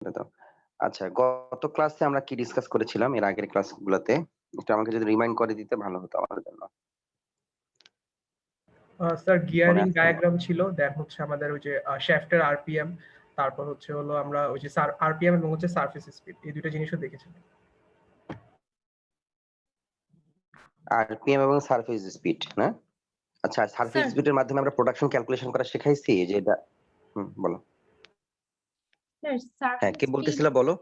তো আচ্ছা, গত ক্লাসে আমরা কি ডিসকাস করেছিলাম এর আগের ক্লাসগুলোতে? একটু আমাকে যদি রিমাইন্ড করে দিতে ভালো হতো আমার জন্য। স্যার মনে গিয়ারিং আছে? ডায়াগ্রাম ছিল। দেন হচ্ছে আমাদের ওই যে শ্যাফটের আরপিএম, তারপর হলো আমরা ওই যে আরপিএম এবং হচ্ছে সারফেস স্পিড এই ২ টা জিনিসও দেখেছিলাম। আরপিএম এবং সারফেস স্পিড, না? আচ্ছা, সারফেস স্যার স্পিড এর মাধ্যমে আমরা প্রোডাকশন ক্যালকুলেশন করা শিখাইছি যে এটা বলো। স্যার হ্যাঁ, সারফেস কে স্পিড বলতেছিলা বলো?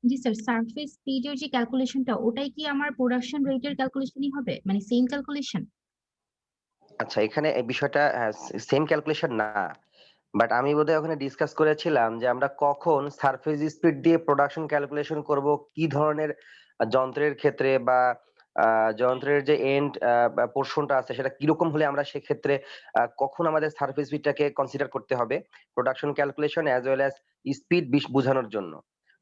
জি স্যার সারফেস স্পিডের যে ক্যালকুলেশনটা ওটাই কি আমার প্রোডাকশন রেটের ক্যালকুলেশনই হবে মানে সেম ক্যালকুলেশন? আচ্ছা, এখানে এই বিষয়টা সেম ক্যালকুলেশন না। বাট আমি বোধহয় ওখানে ডিসকাস করেছিলাম যে আমরা কখন সারফেস স্পিড দিয়ে প্রোডাকশন ক্যালকুলেশন করব, কি ধরনের যন্ত্রের ক্ষেত্রে বা যন্ত্রের যে এন্ড পোর্শনটা আছে সেটা কিরকম হলে আমরা সেক্ষেত্রে কখন আমাদের সারফেস স্পিডটাকে কনসিডার করতে হবে production calculation as well as speed বোঝানোর জন্য।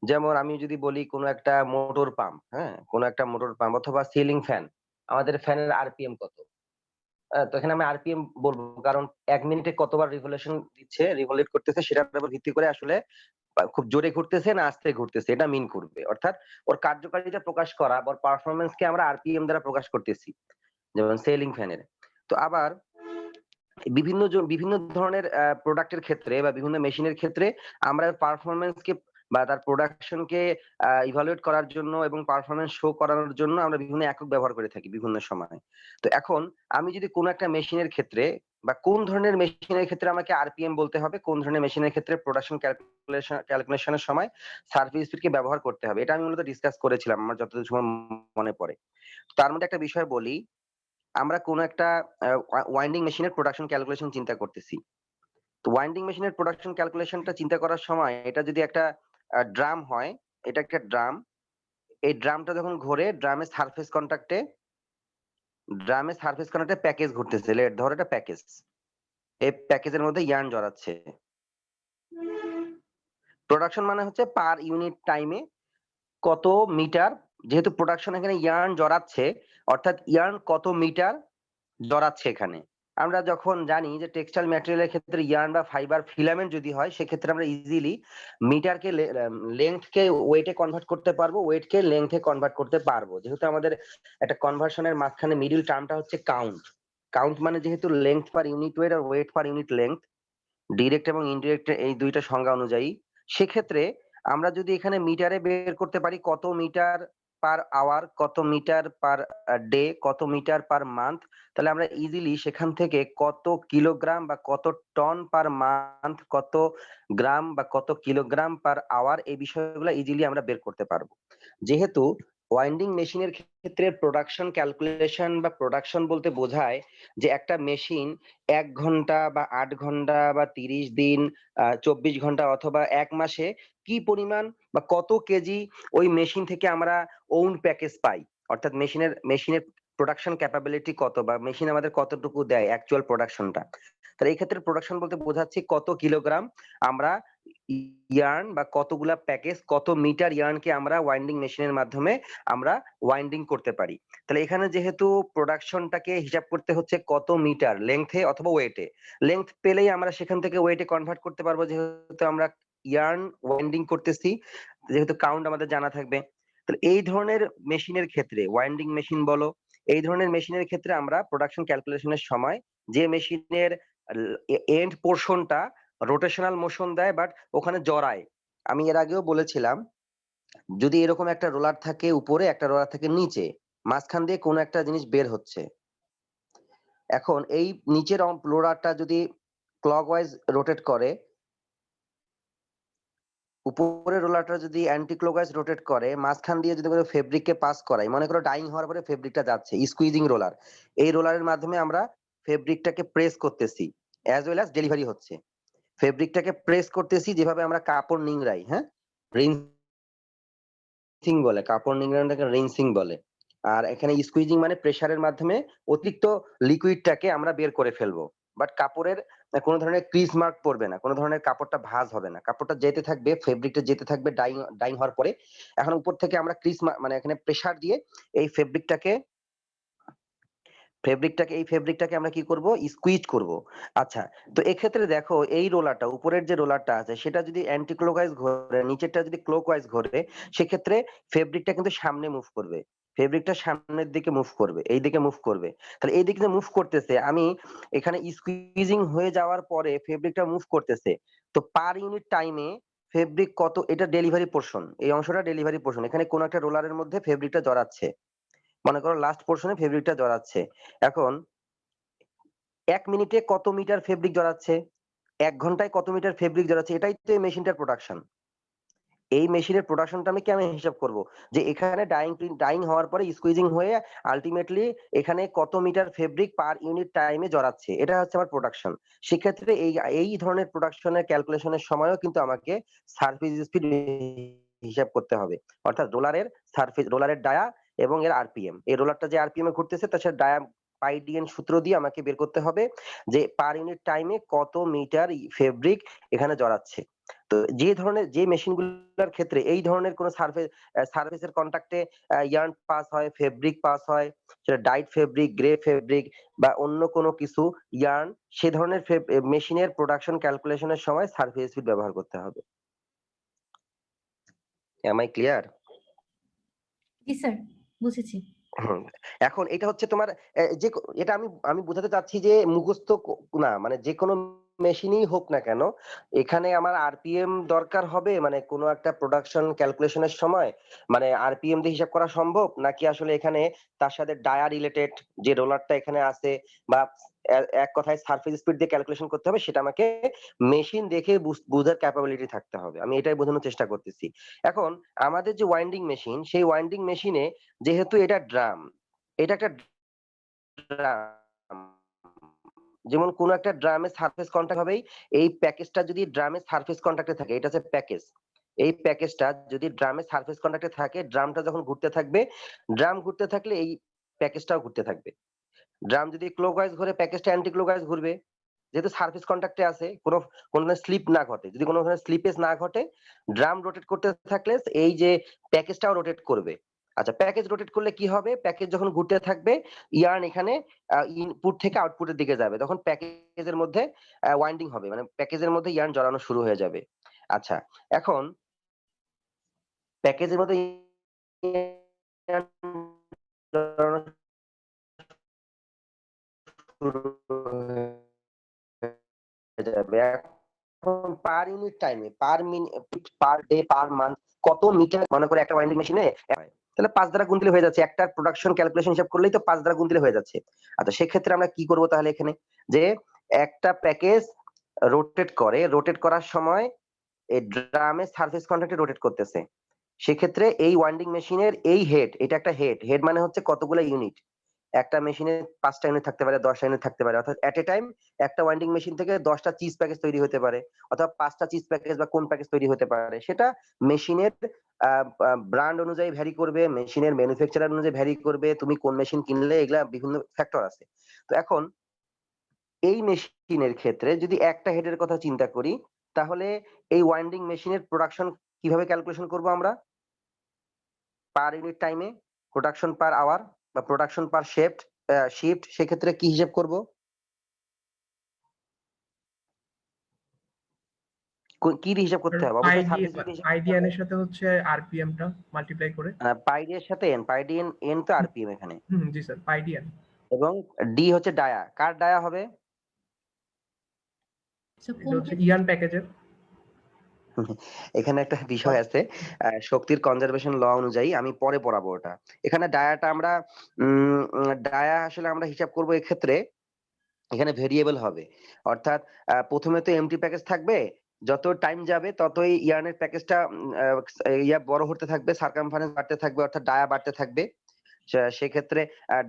যেমন আমি যদি বলি কোনো একটা মোটর পাম্প, হ্যাঁ, কোনো একটা মোটর পাম্প অথবা সিলিং ফ্যান, আমাদের ফ্যানের আরপিএম কত? তো এখানে আমি আরপিএম বলবো কারণ ১ মিনিটে কতবার রিভলিউশন দিচ্ছে, রিভলিউট করতেছে সেটার উপর ভিত্তি করে আসলে খুব জোরে ঘুরতেছে না আস্তে ঘুরতেছে এটা মিন করবে। অর্থাৎ ওর কার্যকারিতা প্রকাশ করা বা পারফরম্যান্স কে আমরা আরপিএম দ্বারা প্রকাশ করতেছি। যেমন সিলিং ফ্যানের। তো আবার বিভিন্ন ধরনের প্রোডাক্টের ক্ষেত্রে বা বিভিন্ন মেশিনের ক্ষেত্রে আমরা পারফরম্যান্স কে বা তার প্রোডাকশন কে ইভালুয়েট করার জন্য এবং পারফরম্যান্স শো করানোর জন্য আমরা বিভিন্ন একক ব্যবহার করে থাকি বিভিন্ন সময়। তো এখন আমি যদি কোন একটা মেশিনের ক্ষেত্রে বা কোন ধরনের মেশিনের ক্ষেত্রে আমাকে আরপিএম বলতে হবে, কোন ধরনের মেশিনের ক্ষেত্রে প্রোডাকশন ক্যালকুলেশনের সময় সার্ভিস স্পিড কে ব্যবহার করতে হবে। এটা আমি মূলত ডিসকাস করেছিলাম আমার যতদূর সময় মনে পড়ে। তার মধ্যে একটা বিষয় বলি, আমরা কোন একটা ওয়াইন্ডিং মেশিনের প্রোডাকশন ক্যালকুলেশন চিন্তা করতেছি। তো ওয়াইন্ডিং মেশিনের প্রোডাকশন ক্যালকুলেশনটা চিন্তা করার সময় এটা যদি একটা ড্রাম হয়, এটা একটা ড্রাম। এই ড্রামটা যখন ঘোরে ড্রামের সারফেস কন্ট্রাক্টে প্যাকেজ ঘুরতেছে। ধরো এটা প্যাকেজ। এই প্যাকেজের মধ্যে ইয়ার্ন জড়াচ্ছে। প্রোডাকশন মানে হচ্ছে পার ইউনিট টাইমে কত মিটার, যেহেতু প্রোডাকশন এখানে ইয়ার্ন জড়াচ্ছে, অর্থাৎ ইয়ার্ন কত মিটার জড়াচ্ছে এখানে। আমরা যখন জানি যে টেক্সটাইল ম্যাটেরিয়াল এর ক্ষেত্রে ইয়ার্ন বা ফাইবার ফিলামেন্ট যদি হয় সেক্ষেত্রে আমরা ইজিলি মিটারকে লেংথ কে ওয়েটে কনভার্ট করতে পারবো, ওয়েট কে লেংথে কনভার্ট করতে পারবো। যেহেতু আমাদের একটা কনভার্সনের মাঝখানে মিডল টার্মটা হচ্ছে কাউন্ট। কাউন্ট মানে যেহেতু লেংথ পার ইউনিট ওয়েট আর weight per unit length, direct এবং ইনডিরেক্ট এই ২ টা সংজ্ঞা অনুযায়ী, সেক্ষেত্রে আমরা যদি এখানে মিটারে বের করতে পারি কত মিটার পার আওয়ার, কত মিটার পার ডে, কত মিটার পার মান্থ, তাহলে আমরা ইজিলি সেখান থেকে কত কিলোগ্রাম বা কত টন পার মান্থ, কত গ্রাম বা কত কিলোগ্রাম পার আওয়ার এই বিষয়গুলো ইজিলি আমরা বের করতে পারবো। যেহেতু ওয়াইন্ডিং মেশিনের ক্ষেত্রে প্রোডাকশন ক্যালকুলেশন বা প্রোডাকশন বলতে বোঝায় যে একটা মেশিন ১ ঘন্টা বা ৮ ঘন্টা বা ৩০ দিন, ২৪ ঘন্টা অথবা ১ মাসে কি পরিমাণ বা কত কেজি ওই মেশিন থেকে আমরা ওন প্যাকেজ পাই। অর্থাৎ মেশিনের প্রোডাকশন ক্যাপাবিলিটি কত বা মেশিন আমাদের কতটুকু দেয় অ্যাকচুয়াল প্রোডাকশনটা। তাহলে এই ক্ষেত্রে প্রোডাকশন বলতে বোঝাচ্ছি কত কিলোগ্রাম আমরা ইয়ার্ন বা কতগুলা প্যাকেজ, কত মিটার ইয়ার্নকে আমরা ওয়াইন্ডিং মেশিনের মাধ্যমে আমরা ওয়াইন্ডিং করতে পারি। তাহলে এখানে যেহেতু প্রোডাকশনটাকে হিসাব করতে হচ্ছে কত মিটার লেংথে অথবা ওয়েটে। লেংথ পেলেই আমরা সেখান থেকে ওয়েটে কনভার্ট করতে পারবো যেহেতু আমরা ইয়ার্ন ওয়াইন্ডিং করতেছি, যেহেতু কাউন্ট আমাদের জানা থাকবে। তাহলে এই ধরনের মেশিনের ক্ষেত্রে ওয়াইন্ডিং মেশিন বলো, এই ধরনের মেশিনের ক্ষেত্রে আমরা প্রোডাকশন ক্যালকুলেশনের সময় যে মেশিনের এন্ড পোরশনটা রোটেশনাল মোশন দেয় বাট ওখানে জড়ায়। আমি এর আগেও বলেছিলাম যদি এরকম একটা রোলার থাকে উপরে, একটা রোলার থাকে নিচে, মাঝখান দিয়ে কোনো একটা জিনিস বের হচ্ছে। এখন এই নিচের রোলারটা যদি ক্লকওয়াইজ রোটেট করে, উপরের রোলারটা যদি অ্যান্টি ক্লকওয়াইজ রোটেট করে, মাঝখান দিয়ে যদি কোনো ফেব্রিককে পাস করাই, মনে করো ডাইং হওয়ার পরে ফেব্রিকটা যাচ্ছে, স্কুইজিং রোলার। এই রোলারের মাধ্যমে আমরা ফেব্রিকটাকে প্রেস করতেছি অ্যাজ ওয়েল অ্যাজ ডেলিভারি হচ্ছে। ফেব্রিকটাকে প্রেস করতেছি যেভাবে আমরা কাপড় নিংড়াই, হ্যাঁ? রিনসিং বলে, কাপড় নিংড়ানোটাকে রিনসিং বলে। আর এখানে স্কুইজিং মানে প্রেসারের মাধ্যমে অতিরিক্ত লিকুইডটাকে আমরা বের করে ফেলবো। বাট কাপড়ের কোন ধরনের ক্রিজ মার্ক পড়বে না, কোন ধরনের কাপড়টা ভাঁজ হবে না, কাপড়টা যেতে থাকবে, ফেব্রিকটা যেতে থাকবে ডাইং ডাইং হওয়ার পরে। এখন উপর থেকে আমরা ক্রিজ মানে এখানে প্রেসার দিয়ে এই ফেব্রিকটাকে এই ফেব্রিকটাকে আমরা কি করব, স্কুইজ করব। আচ্ছা, তো এক্ষেত্রে দেখো এই রোলারটা, উপরের যে রোলারটা আছে সেটা যদি অ্যান্টি ক্লকওয়াইজ ঘোরে, নিচেরটা যদি ক্লকওয়াইজ ঘোরে, সেক্ষেত্রে ফেব্রিকটা কিন্তু সামনে মুভ করবে। ফেব্রিকটা সামনের দিকে মুভ করবে, এই দিকে মুভ করবে। তাহলে এই দিকে মুভ করতেছে, আমি এখানে স্কুইজিং হয়ে যাওয়ার পরে ফেব্রিকটা মুভ করতেছে। তো পার ইউনিট টাইমে ফেব্রিক কত, এটা ডেলিভারি পোর্শন, এই অংশটা ডেলিভারি পোর্শন। এখানে কোন একটা রোলারের মধ্যে ফেব্রিকটা জড়াচ্ছে, মনে করো লাস্ট পোর্শনে ফেব্রিকটা জড়াচ্ছে। এখন 1 মিনিটে কত মিটার ফেব্রিক জড়াচ্ছে, 1 ঘন্টায় কত মিটার ফেব্রিক জড়াচ্ছে, এটাই তো এই মেশিনটার প্রোডাকশন। এই মেশিনের প্রোডাকশনটা আমি কেমন হিসাব করব, যে এখানে ডাইং হওয়ার পরে স্কুইজিং হয়ে আলটিমেটলি এখানে কত মিটার ফেব্রিক পার ইউনিট টাইমে জড়াচ্ছে, এটা হচ্ছে আমার প্রোডাকশন। সেক্ষেত্রে এই ধরনের প্রোডাকশনের ক্যালকুলেশনের সময়ও কিন্তু আমাকে সারফেস স্পিড হিসাব করতে হবে। অর্থাৎ রোলারের ডায়া এবং এর আরপিএম, এই রোলারটা যে আরপিএম এ ঘুরতেছে তার সাথে ডায়া পাই ডিএন সূত্র দিয়ে আমাকে বের করতে হবে যে পার ইউনিট টাইমে কত মিটার ফেব্রিক এখানে জড়াচ্ছে। তো যে মেশিনগুলোর ক্ষেত্রে এই ধরনের কোন সারফেসের কন্টাক্টে ইয়ার্ন পাস হয়, ফেব্রিক পাস হয়, সেটা ডাইড ফেব্রিক, গ্রে ফেব্রিক বা অন্য কোনো কিছু ইয়ার্ন, সে ধরনের মেশিনের প্রোডাকশন ক্যালকুলেশনের সময় সারফেস স্পিড ব্যবহার করতে হবে। Am I clear? জি স্যার, বুঝেছি। হুম। এখন এটা হচ্ছে তোমার এটা আমি বোঝাতে চাচ্ছি যে মুখস্থ না, মানে যেকোনো মেশিনই হোক না কেন, এখানে আমার আরপিএম দরকার হবে, মানে কোনো একটা প্রোডাকশন ক্যালকুলেশনের সময় মানে আরপিএম দিয়ে হিসাব করা সম্ভব, নাকি আসলে এখানে তার সাথে ডায়া রিলেটেড যে রোলারটা এখানে আছে বা এক কথায় সারফেস স্পিড দিয়ে ক্যালকুলেশন করতে হবে, সেটা আমাকে মেশিন দেখে বুঝার ক্যাপাবিলিটি থাকতে হবে। আমি এটাই বোঝানোর চেষ্টা করতেছি। এখন আমাদের যে ওয়াইন্ডিং মেশিন, সেই ওয়াইন্ডিং মেশিনে যেহেতু এটা ড্রাম, এটা একটা ড্রাম, যেমন কোন একটা ড্রামে সারফেস কন্টাক্ট হবেই, এই প্যাকেজটা যদি ড্রামে সারফেস কন্টাক্টে থাকে, এটা হচ্ছে প্যাকেজ। এই প্যাকেজটা যদি ড্রামে সারফেস কন্টাক্টে থাকে, ড্রামটা যখন ঘুরতে থাকবে, ড্রাম ঘুরতে থাকলে এই প্যাকেজটাও ঘুরতে থাকবে। ড্রাম যদি ক্লকওয়াইজ ঘুরে, প্যাকেজটা অ্যান্টি ক্লকওয়াইজ ঘুরবে। যেহেতু সারফেস কন্টাক্টে আছে, কোন ধরনের স্লিপ না ঘটে, যদি কোনো ধরনের স্লিপেজ না ঘটে, ড্রাম রোটেট করতে থাকলে এই যে প্যাকেজটাও রোটেট করবে। আচ্ছা, প্যাকেজ রোটেট করলে কি হবে, প্যাকেজ যখন ঘুরতে থাকবে, ইয়ার্ন এখানে ইনপুট থেকে আউটপুটের দিকে যাবে, তখন প্যাকেজের মধ্যে ওয়াইন্ডিং হবে, মানে প্যাকেজের মধ্যে ইয়ার্ন জড়ানো শুরু হয়ে যাবে। আচ্ছা, এখন প্যাকেজের মধ্যে yarn জড়ানো শুরু হয়ে যাবে। এখন পার ইউনিট টাইমে, per minute, per day, per month কত মিটার, মনে করে একটা ওয়াইন্ডিং মেশিনে, তাহলে 5 দ্বারা গুণ দিলে হয়ে যাচ্ছে। একটা প্রোডাকশন ক্যালকুলেশন হিসাব করলেই তো 5 দ্বারা গুণ দিলে হয়ে যাচ্ছে। আচ্ছা, সেক্ষেত্রে আমরা কি করব তাহলে এখানে, যে একটা প্যাকেজ রোটেট করার সময় এই ড্রামের সারফেস কন্ট্যাক্টে রোটেট করতেছে। সেক্ষেত্রে এই ওয়াইন্ডিং মেশিনের এই হেড, এটা একটা হেড মানে হচ্ছে কতগুলো ইউনিট। একটা মেশিনে 5টা ইউনিট থাকতে পারে, 10টা ইউনিট থাকতে পারে। অর্থাৎ এট এ টাইম একটা ওয়াইন্ডিং মেশিন থেকে 10টা চিজ প্যাকেজ তৈরি হতে পারে, অথবা 5টা চিজ প্যাকেজ বা কোন প্যাকেজ তৈরি হতে পারে। সেটা মেশিনের ব্র্যান্ড অনুযায়ী ভ্যারি করবে, মেশিনের ম্যানুফ্যাকচারার অনুযায়ী ভ্যারি করবে, তুমি কোন মেশিন কিনলে, এগুলা বিভিন্ন ফ্যাক্টর আছে। তো এখন এই মেশিনের ক্ষেত্রে যদি একটা হেডের কথা চিন্তা করি, তাহলে এই ওয়াইন্ডিং মেশিনের প্রোডাকশন কিভাবে ক্যালকুলেশন করব আমরা? পার ইউনিট টাইমে, প্রোডাকশন পার আওয়ার বা প্রোডাকশন পার শিফট, সেক্ষেত্রে কি হিসাব করব? কি দিয়ে হিসাব করতে হবে? অবশ্যই সার্ভিস দিয়ে হিসাব করতে আইডিএন হবে। এর সাথে হচ্ছে আরপিএম টা মাল্টিপ্লাই করে। পাই ডি এর সাথে এন তো আরপিএম এখানে, জি স্যার, আইডিএন। এবং ডি হচ্ছে ডায়া। কার ডায়া হবে? So এটা কোন হচ্ছে ইয়ান প্যাকেজের। এখানে একটা বিষয় আছে, শক্তির কনজারভেশন ল অনুযায়ী, আমি পরে পড়াবো ওটা। এখানে ডায়াটা আমরা ডায়া আসলে আমরা হিসাব করব এক্ষেত্রে, এখানে ভেরিয়েবল হবে। অর্থাৎ প্রথমে তো এমটি প্যাকেজ থাকবে, যত টাইম যাবে ততই ইয়ার্নের প্যাকেজটা বড় হতে থাকবে, সার্কামফারেন্স বাড়তে থাকবে, অর্থাৎ ডায়া বাড়তে থাকবে। সেক্ষেত্রে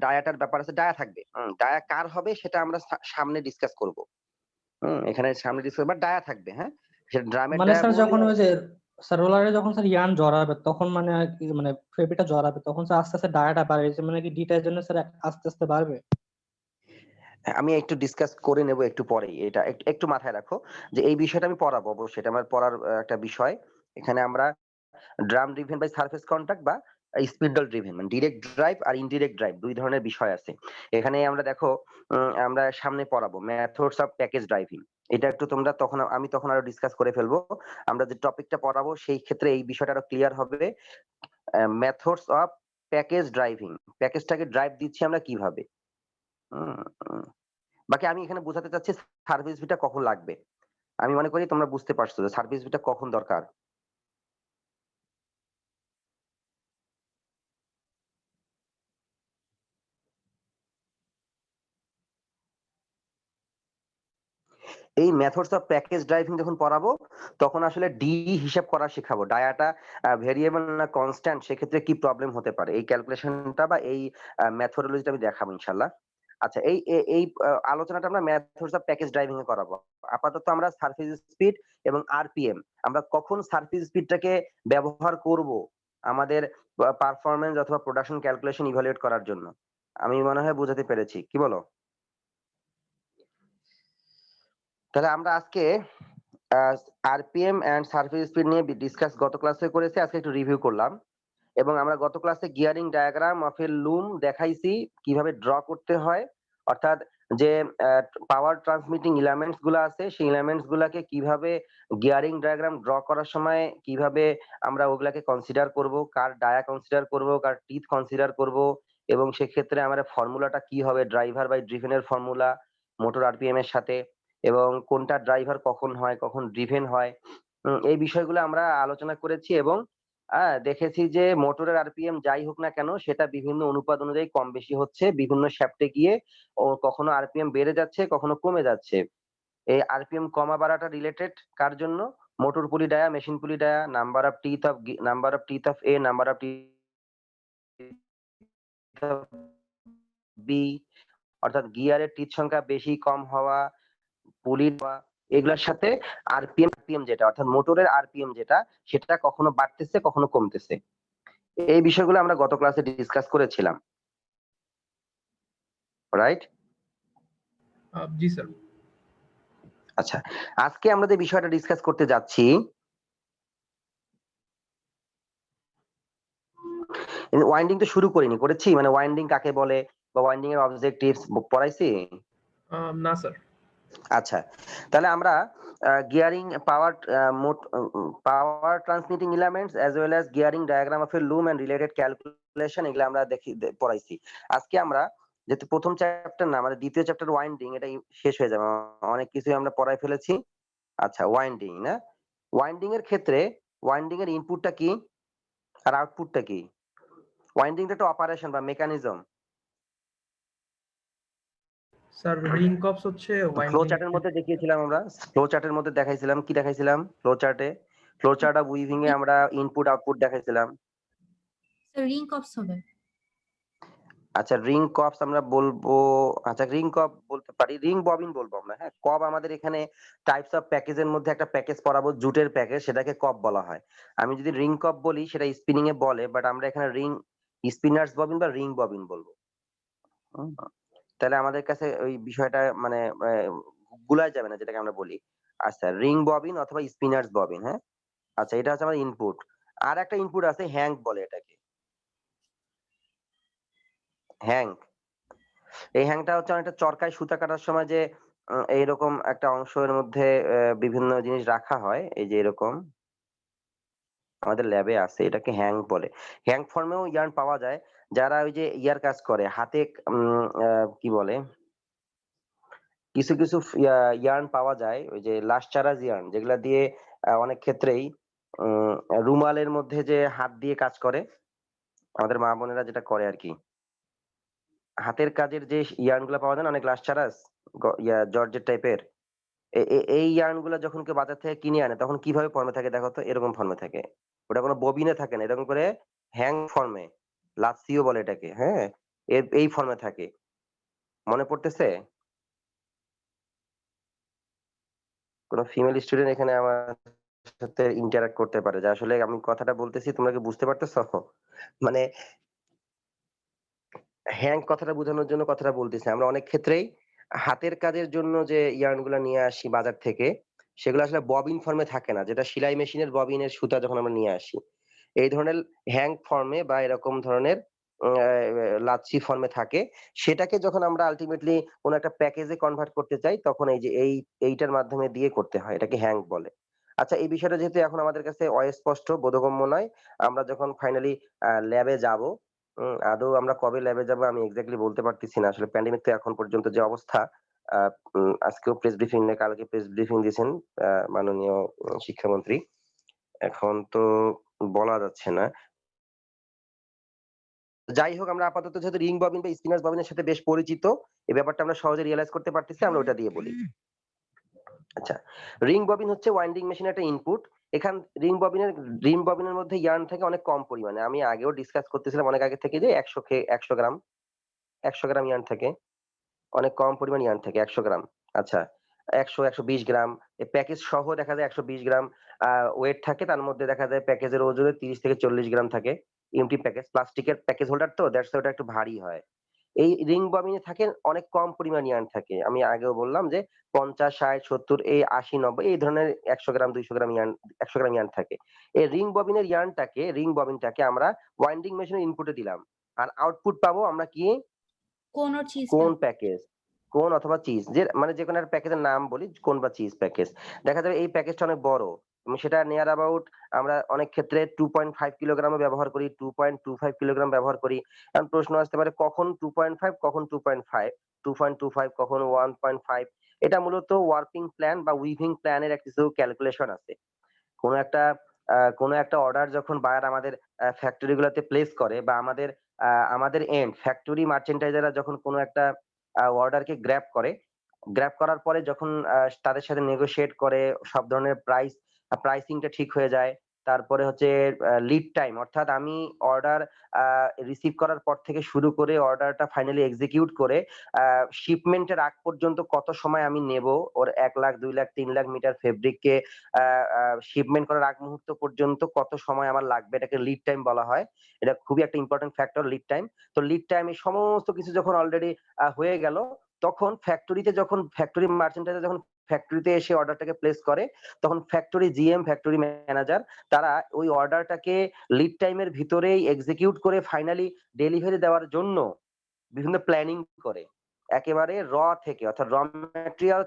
ডায়াটার ব্যাপার আছে, ডায়া থাকবে। ডায়া কার হবে সেটা আমরা সামনে ডিসকাস করব। এখানে সামনে ডিসকাস, বাট ডায়া থাকবে। হ্যাঁ, সেটা ড্রামের মানে ডায়া স্যার বলি। যখন ওই যে স্যার রোলারে যখন স্যার ইয়ার্ন জড়াবে তখন মানে মানে ফেব্রিকটা জড়াবে তখন স্যার আস্তে আস্তে ডায়াটা বাড়বে, যে মানে কি ডিটার জন্য স্যার আস্তে আস্তে বাড়বে। আমি একটু ডিসকাস করে নেব একটু পরেই, এটা একটু মাথায় রাখো যে এই বিষয়টা আমি পড়াবো, অবশ্যই এটা আমার পড়ার একটা বিষয়। এখানে আমরা drum driven by surface contact বা স্পিন্ডল ড্রিভেন মানে ডিরেক্ট ড্রাইভ আর ইনডিরেক্ট ড্রাইভ ২ ধরনের বিষয় আছে। এখানে আমরা দেখো আমরা সামনে পড়াবো মেথডস অফ প্যাকেজ ড্রাইভিং। এটা একটু তোমরা আমি তখন আরো ডিসকাস করে ফেলবো। আমরা যে টপিকটা পড়াবো সেই ক্ষেত্রে এই বিষয়টা আরো ক্লিয়ার হবে। Methods of package driving. প্যাকেজটাকে ড্রাইভ দিচ্ছি আমরা কিভাবে? হুম, হুম। বাকি আমি এখানে বোঝাতে চাচ্ছি সার্ভিস ফিটা কখন লাগবে। আমি মনে করি তোমরা বুঝতে পারছো যে সার্ভিস ফিটা কখন দরকার। এই মেথডস অফ প্যাকেজ ড্রাইভিং যখন পড়াবো তখন আসলে ডি হিসাব করা শেখাবো। ডায়াটা ভেরিয়েবল না কনস্ট্যান্ট সেক্ষেত্রে কি প্রবলেম হতে পারে। এই ক্যালকুলেশনটা বা এই মেথোডোলজিটা আমি দেখাবো ইনশাআল্লাহ। আচ্ছা এই আলোচনাটা আমরা মেথডস অফ প্যাকেজ ড্রাইভিং এ করাবো। আপাতত আমরা সারফেস স্পিড এবং আরপিএম আমরা কখন সারফেস স্পিডটাকে ব্যবহার করব আমাদের পারফরম্যান্স অথবা প্রোডাকশন ক্যালকুলেশন ইভালুয়েট করার জন্য। আমি মনে হয় বোঝাতে পেরেছি। কি বলো? তাহলে আমরা আজকে আরপিএম এন্ড সারফেস স্পিড নিয়ে ডিসকাস গত ক্লাসে করেছি, আজকে একটু রিভিউ করলাম। এবং আমরা গত ক্লাসে গিয়ারিং ডায়াগ্রাম অফ এ লুম দেখাইছি কিভাবে ড্র করতে হয়, অর্থাৎ যে পাওয়ার ট্রান্সমিটিং এলিমেন্টস গুলা আছে সেই এলিমেন্টস গুলাকে কিভাবে গিয়ারিং ডায়াগ্রাম ড্র করার সময় কিভাবে আমরা ওগুলাকে কনসিডার করব, কার ডায়া কনসিডার করব, কার টিথ কনসিডার করব, এবং সেক্ষেত্রে আমাদের ফর্মুলাটা কি হবে, ড্রাইভার বাই ড্রিভেনের ফর্মুলা মোটর আরপিএম এর সাথে, এবং কোনটা ড্রাইভার কখন হয় কখন ড্রিভেন হয়, এই বিষয়গুলো আমরা আলোচনা করেছি। এবং দেখেছি যে মোটরের আরপিএম যাই হোক না কেন সেটা বিভিন্ন অনুপাত অনুযায়ী কম বেশি হচ্ছে বিভিন্ন শ্যাফটে গিয়ে, ও কখনো আরপিএম বেড়ে যাচ্ছে কখনো কমে যাচ্ছে। এই আরপিএম কমা বাড়াটা রিলেটেড কার জন্য? Motor pulley dia, machine pulley dia, number of teeth of A, number of teeth of B, অর্থাৎ গিয়ারের টিথ সংখ্যা বেশি কম হওয়া, পুলির হওয়া, এগুলোর সাথে আরপিএম যেটা অর্থাৎ মোটরের আরপিএম যেটা সেটা কখনো বাড়তেছে কখনো কমতেছে। এই বিষয়গুলো আমরা গত ক্লাসে ডিসকাস করেছিলাম, রাইট? জি স্যার। আচ্ছা, আজকে আমরা যে বিষয়টা ডিসকাস করতে যাচ্ছি ওয়াইন্ডিং তো শুরু করিনি, করেছি মানে ওয়াইন্ডিং কাকে বলে বা ওয়াইন্ডিং এর অবজেক্টিভস পড়াইছি। না স্যার। আচ্ছা, তাহলে আমরা gearing power transmitting elements as well as gearing diagram of a loom and related calculation এগুলো আমরা পড়াইছি। আজকে আমরা যেহেতু প্রথম চ্যাপ্টার না, আমাদের দ্বিতীয় চ্যাপ্টার ওয়াইন্ডিং, এটাই শেষ হয়ে যাবে, অনেক কিছুই আমরা পড়াই ফেলেছি। আচ্ছা, ওয়াইন্ডিং না, ওয়াইন্ডিং এর ক্ষেত্রে ওয়াইন্ডিং এর ইনপুটটা কি আর আউটপুটটা কি? ওয়াইন্ডিংটা একটা অপারেশন বা মেকানিজম। স্যার রিং কপস হচ্ছে ফ্লো ওয়াইন্ডিং। চার্টের মধ্যে দেখিয়েছিলাম আমরা, ফ্লো চার্টের মধ্যে দেখাইছিলাম, কি দেখাইছিলাম ফ্লো চার্ট অফ উইভিং এ আমরা ইনপুট আউটপুট দেখাইছিলাম। স্যার রিং কপস হবে। আচ্ছা, রিং কপস আমরা বলবো। আচ্ছা, রিং কপ বলতে পারি, রিং ববিন বলবো আমরা। হ্যাঁ, কপ আমাদের এখানে টাইপস অফ প্যাকেজের মধ্যে একটা প্যাকেজ পড়াবো, জুটের প্যাকেজ, সেটাকে কপ বলা হয়। আমি যদি রিং কপ বলি সেটা স্পিনিং এ বলে, বাট আমরা এখানে রিং স্পিনার্স ববিন বা রিং ববিন বলবো। হুম, তাহলে আমাদের কাছে ওই বিষয়টা মানে গুলাই যাবে না যেটাকে আমরা বলি। আচ্ছা, রিং ববিন অথবা স্পিনার্স ববিন। হ্যাঁ, আচ্ছা, এটা হচ্ছে আমাদের ইনপুট। আর একটা ইনপুট আছে হ্যাঙ্ক বলে এটাকে, হ্যাঙ্ক। এই হ্যাংটা হচ্ছে অনেকটা চরকায় সুতা কাটার সময় যে এইরকম একটা অংশের মধ্যে বিভিন্ন জিনিস রাখা হয়, এই যে এরকম আমাদের ল্যাবে আছে, এটাকে হ্যাং বলে। হ্যাং ফর্মেও ইয়ার্ন পাওয়া যায়। যারা ওই যে ইয়ার কাজ করে হাতে, কি বলে, কিছু ইয়ার্ন পাওয়া যায় ওই যে লাসচারাজ ইয়ার্ন, যেগুলা দিয়ে অনেক ক্ষেত্রেই উম রুমালের মধ্যে যে হাত দিয়ে কাজ করে আমাদের মা বোনেরা যেটা করে আরকি। হাতের কাজের যে ইয়ার্ন গুলা পাওয়া যায় না অনেক লাসচারাজ, জর্জেট টাইপের, এই ইয়ার্ন গুলা যখন কেউ বাজার থেকে কিনে আনে তখন কিভাবে ফর্মে থাকে দেখো তো? এরকম ফর্মে থাকে। ওটা কোনো ববিনে থাকে না, এরকম করে হ্যাং ফর্মে, লাসিও বলে এটাকে। হ্যাঁ, এই ফর্মে থাকে। মনে পড়তেছে? কোন ফিমেল স্টুডেন্ট এখানে আমার সাথে ইন্টারেক্ট করতে পারে যে আসলে আমি কথাটা বলতেছি তোমরা কি বুঝতে পারতেছো? মানে হ্যাং কথাটা বোঝানোর জন্য কথাটা বলতেছি। আমরা অনেক ক্ষেত্রেই হাতের কাজের জন্য যে ইয়ার্ন গুলা নিয়ে আসি বাজার থেকে, সেগুলো আসলে ববিন ফর্মে থাকে না, যেটা সেলাই মেশিনের ববিনের সুতা যখন আমরা নিয়ে আসি। এই ধরনের হ্যাং ফর্মে বা এরকম ধরনের লাচ্ছি ফর্মে থাকে, সেটাকে যখন আমরা আলটিমেটলি কোনো একটা প্যাকেজে কনভার্ট করতে চাই তখন এই যে এইটার মাধ্যমে দিয়ে করতে হয়। এটাকে হ্যাং বলে। আচ্ছা, এই বিষয়টা যেহেতু এখন আমাদের কাছে অস্পষ্ট, বোধগম্য নয়, আমরা যখন ফাইনালি ল্যাবে যাবো, আদৌ আমরা কবে ল্যাবে যাবো আমি এক্সাক্টলি বলতে পারতেছি না। আসলে প্যান্ডেমিক তো এখন পর্যন্ত যে অবস্থা, আ আজকেও প্রেস ব্রিফিং নেই, কালকে প্রেস ব্রিফিং দিয়েছেন মাননীয় শিক্ষামন্ত্রী। এখন তো বলা যাচ্ছে না। যাই হোক, আমরা আপাতত যেহেতু রিং ববিন বা স্পিনাচ ববিনের সাথে বেশ পরিচিত, এই ব্যাপারটা আমরা সহজে রিয়ালাইজ করতে পারতেছি, আমরা ওটা দিয়ে বলি। আচ্ছা, রিং ববিন হচ্ছে ওয়াইন্ডিং মেশিনের একটা ইনপুট। এখান রিং ববিনের মধ্যে ইয়ার্ন থাকে অনেক কম পরিমাণে। আমি আগেও ডিসকাস করতেছিলাম অনেক আগে থেকে যে ১০০ গ্রাম ১০০ গ্রাম ইয়ার্ন থাকে। অনেক কম পরিমাণ ইয়ার্ন থাকে ১০০ গ্রাম। আচ্ছা, ১০০-১২০ গ্রাম। প্যাকেজ সহ দেখা যায় ১২০ গ্রাম আ ওয়েট থাকে। তার মধ্যে দেখা যায় প্যাকেজের ওজনে ৩০-৪০ গ্রাম থাকে। এমটি প্যাকেজ, প্লাস্টিকের প্যাকেজ হোল্ডার তো দ্যাটস ওয়াই ওটা একটু ভারী হয়। এই রিং ববিনে থাকে অনেক কম পরিমাণ ইয়ার্ন থাকে। আমি আগেও বললাম যে ৫০, ৬০, ৭০, এই ৮০, ৯০ এই ধরনের ১০০ গ্রাম ২০০ গ্রাম ইয়ার্ন ১০০ গ্রাম ইয়ার্ন থাকে। এই রিং ববিনটাকে আমরা ওয়াইন্ডিং মেশিনের ইনপুটে দিলাম। আর আউটপুট পাবো আমরা কি? কোন ওর চিজ কোন প্যাক। প্যাকেজ, কোন অথবা চিজ, যে মানে যেকোনো একটা প্যাকেজের নাম বলি, কোন বা চিজ প্যাকেজ। দেখা যাবে এই প্যাকেজটা অনেক বড় এবং সেটা নিয়ার অ্যাবাউট আমরা অনেক ক্ষেত্রে ২.৫ কিলোগ্রামও ব্যবহার করি, ২.25 কিলোগ্রাম ব্যবহার করি। এখন প্রশ্ন আসতে পারে কখন ২.৫, কখন ২.৫, ২.25, কখন ১.৫। এটা মূলত ওয়ার্কিং প্ল্যান বা উইভিং প্ল্যানের কিছু ক্যালকুলেশন আছে। কোন একটা কোন একটা অর্ডার যখন বায়ার আমাদের ফ্যাক্টরি গুলাতে প্লেস করে বা আমাদের এন্ড ফ্যাক্টরি মার্চেন্টাইজাররা যখন কোন একটা অর্ডারকে গ্র্যাব করার পরে যখন তাদের সাথে নেগোশিয়েট করে সব ধরনের প্রাইসিংটা ঠিক হয়ে যায়। তারপরে হচ্ছে লিড টাইম, অর্থাৎ আমি অর্ডার আ রিসিভ করার পর থেকে শুরু করে অর্ডারটা ফাইনালি এক্সিকিউট করে আ শিপমেন্টের আগ পর্যন্ত কত সময় আমি নেবো, ওর ১ লাখ, ২ লাখ, ৩ লাখ মিটার ফেব্রিককে আ আ শিপমেন্ট করার আগ মুহূর্ত পর্যন্ত কত সময় আমার লাগবে, এটাকে লিড টাইম বলা হয়। এটা খুবই একটা ইম্পোর্টেন্ট ফ্যাক্টর, লিড টাইম। তো লিড টাইম এই সমস্ত কিছু যখন অলরেডি হয়ে গেল, তখন ফ্যাক্টরি মার্চেন্টাইজার যখন ফ্যাক্টরিতে এসে অর্ডারটাকে প্লেস করে, তখন ফ্যাক্টরি জিএম, ফ্যাক্টরি ম্যানেজার তারা ওই অর্ডারটাকে লিড টাইমের ভিতরেই এক্সিকিউট করে ফাইনালি ডেলিভারি দেওয়ার জন্য বিভিন্ন প্ল্যানিং করে। একেবারে থেকে, অর্থাৎ ম্যাটেরিয়াল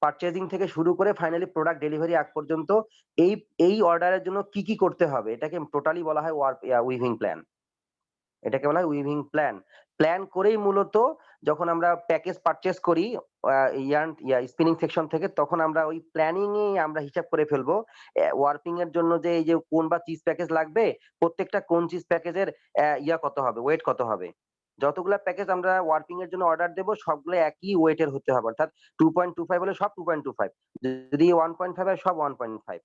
পারচেজিং থেকে শুরু করে ফাইনালি প্রোডাক্ট ডেলিভারি আগ পর্যন্ত এই এই অর্ডারের জন্য কি করতে হবে, এটাকে টোটালি বলা হয় উইভিং প্ল্যান। এটাকে বলা হয় উইভিং প্ল্যান। প্ল্যান করেই মূলত যখন আমরা প্যাকেজ পারচেজ করি আ স্পিনিং সেকশন থেকে, তখন আমরা ওই প্ল্যানিং এই আমরা হিসাব করে ফেলবো ওয়ার্পিং এর জন্য যে এই যে কোন বা চিজ প্যাকেজ লাগবে, প্রত্যেকটা কোন চিজ প্যাকেজের কত হবে, ওয়েট কত হবে। যতগুলা প্যাকেজ আমরা ওয়ার্পিং এর জন্য অর্ডার দেব সবগুলো একই ওয়েট এর হতে হবে। অর্থাৎ 2.25 হলে সব 2.25, যদি 1.5 হয় সব 1.5।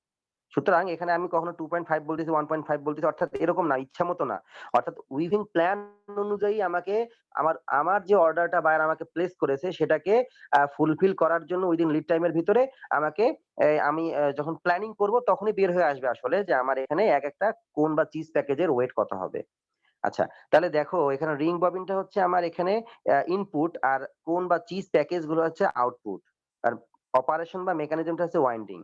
সুতরাং এখানে আমি কখনো 2.5 বলতেছি, 1.5 বলতেছি, অর্থাৎ এরকম না, ইচ্ছামত না। অর্থাৎ উইভিং প্ল্যান অনুযায়ী আমাকে আমার আমার যে অর্ডারটা বায়ার আমাকে প্লেস করেছে সেটাকে ফুলফিল করার জন্য উইদিন লিড টাইম এর ভিতরে আমাকে আমি যখন প্ল্যানিং করব তখনই বের হয়ে আসবে আসলে যে আমার এখানে একটা কোন বা চিজ প্যাকেজের ওয়েট কত হবে। আচ্ছা, তাহলে দেখো এখানে রিং ববিনটা হচ্ছে আমার এখানে ইনপুট, আর কোন বা চিজ প্যাকেজ গুলো হচ্ছে আউটপুট। আর অপারেশন বা মেকানিজমটা হচ্ছে ওয়াইন্ডিং।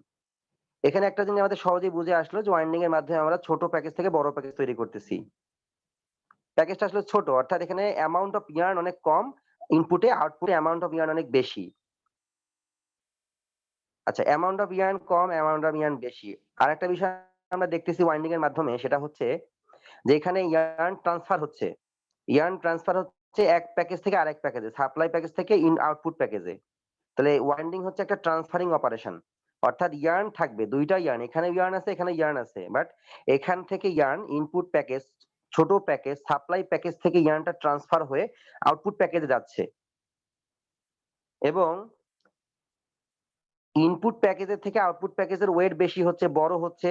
এখানে একটা জিনিস আমাদের সহজেই বুঝে আসলো যে ওয়াইন্ডিং এর মাধ্যমে আমরা ছোট প্যাকেজ থেকে বড় প্যাকেজ তৈরি করতেছি। প্যাকেজটা আসলে ছোট, অর্থাৎ এখানে অ্যামাউন্ট অফ ইয়ার্ন অনেক কম, ইনপুটে আউটপুটে অ্যামাউন্ট অফ ইয়ার্ন অনেক বেশি। আচ্ছা, amount of yarn com, amount of yarn বেশি। আরেকটা বিষয় আমরা দেখতেছি ওয়াইন্ডিং এর মাধ্যমে, সেটা হচ্ছে যে এখানে ইয়ার্ন ট্রান্সফার হচ্ছে এক প্যাকেজ থেকে আরেক প্যাকেজে, সাপ্লাই প্যাকেজ থেকে আউটপুট প্যাকেজে। তাহলে ওয়াইন্ডিং হচ্ছে একটা ট্রান্সফারিং অপারেশন। অর্থাৎ ইয়ার্ন থাকবে, ২ টা ইয়ার্ন। এখানে ইয়ার্ন আছে, এখানে ইয়ার্ন আছে। বাট এখান থেকে ইয়ার্ন ইনপুট প্যাকেজ, ছোট প্যাকেজ, সাপ্লাই প্যাকেজ থেকে ইয়ার্নটা ট্রান্সফার হয়ে আউটপুট প্যাকেজে যাচ্ছে। এবং ইনপুট প্যাকেজের থেকে আউটপুট প্যাকেজের ওয়েট বেশি হচ্ছে, বড় হচ্ছে।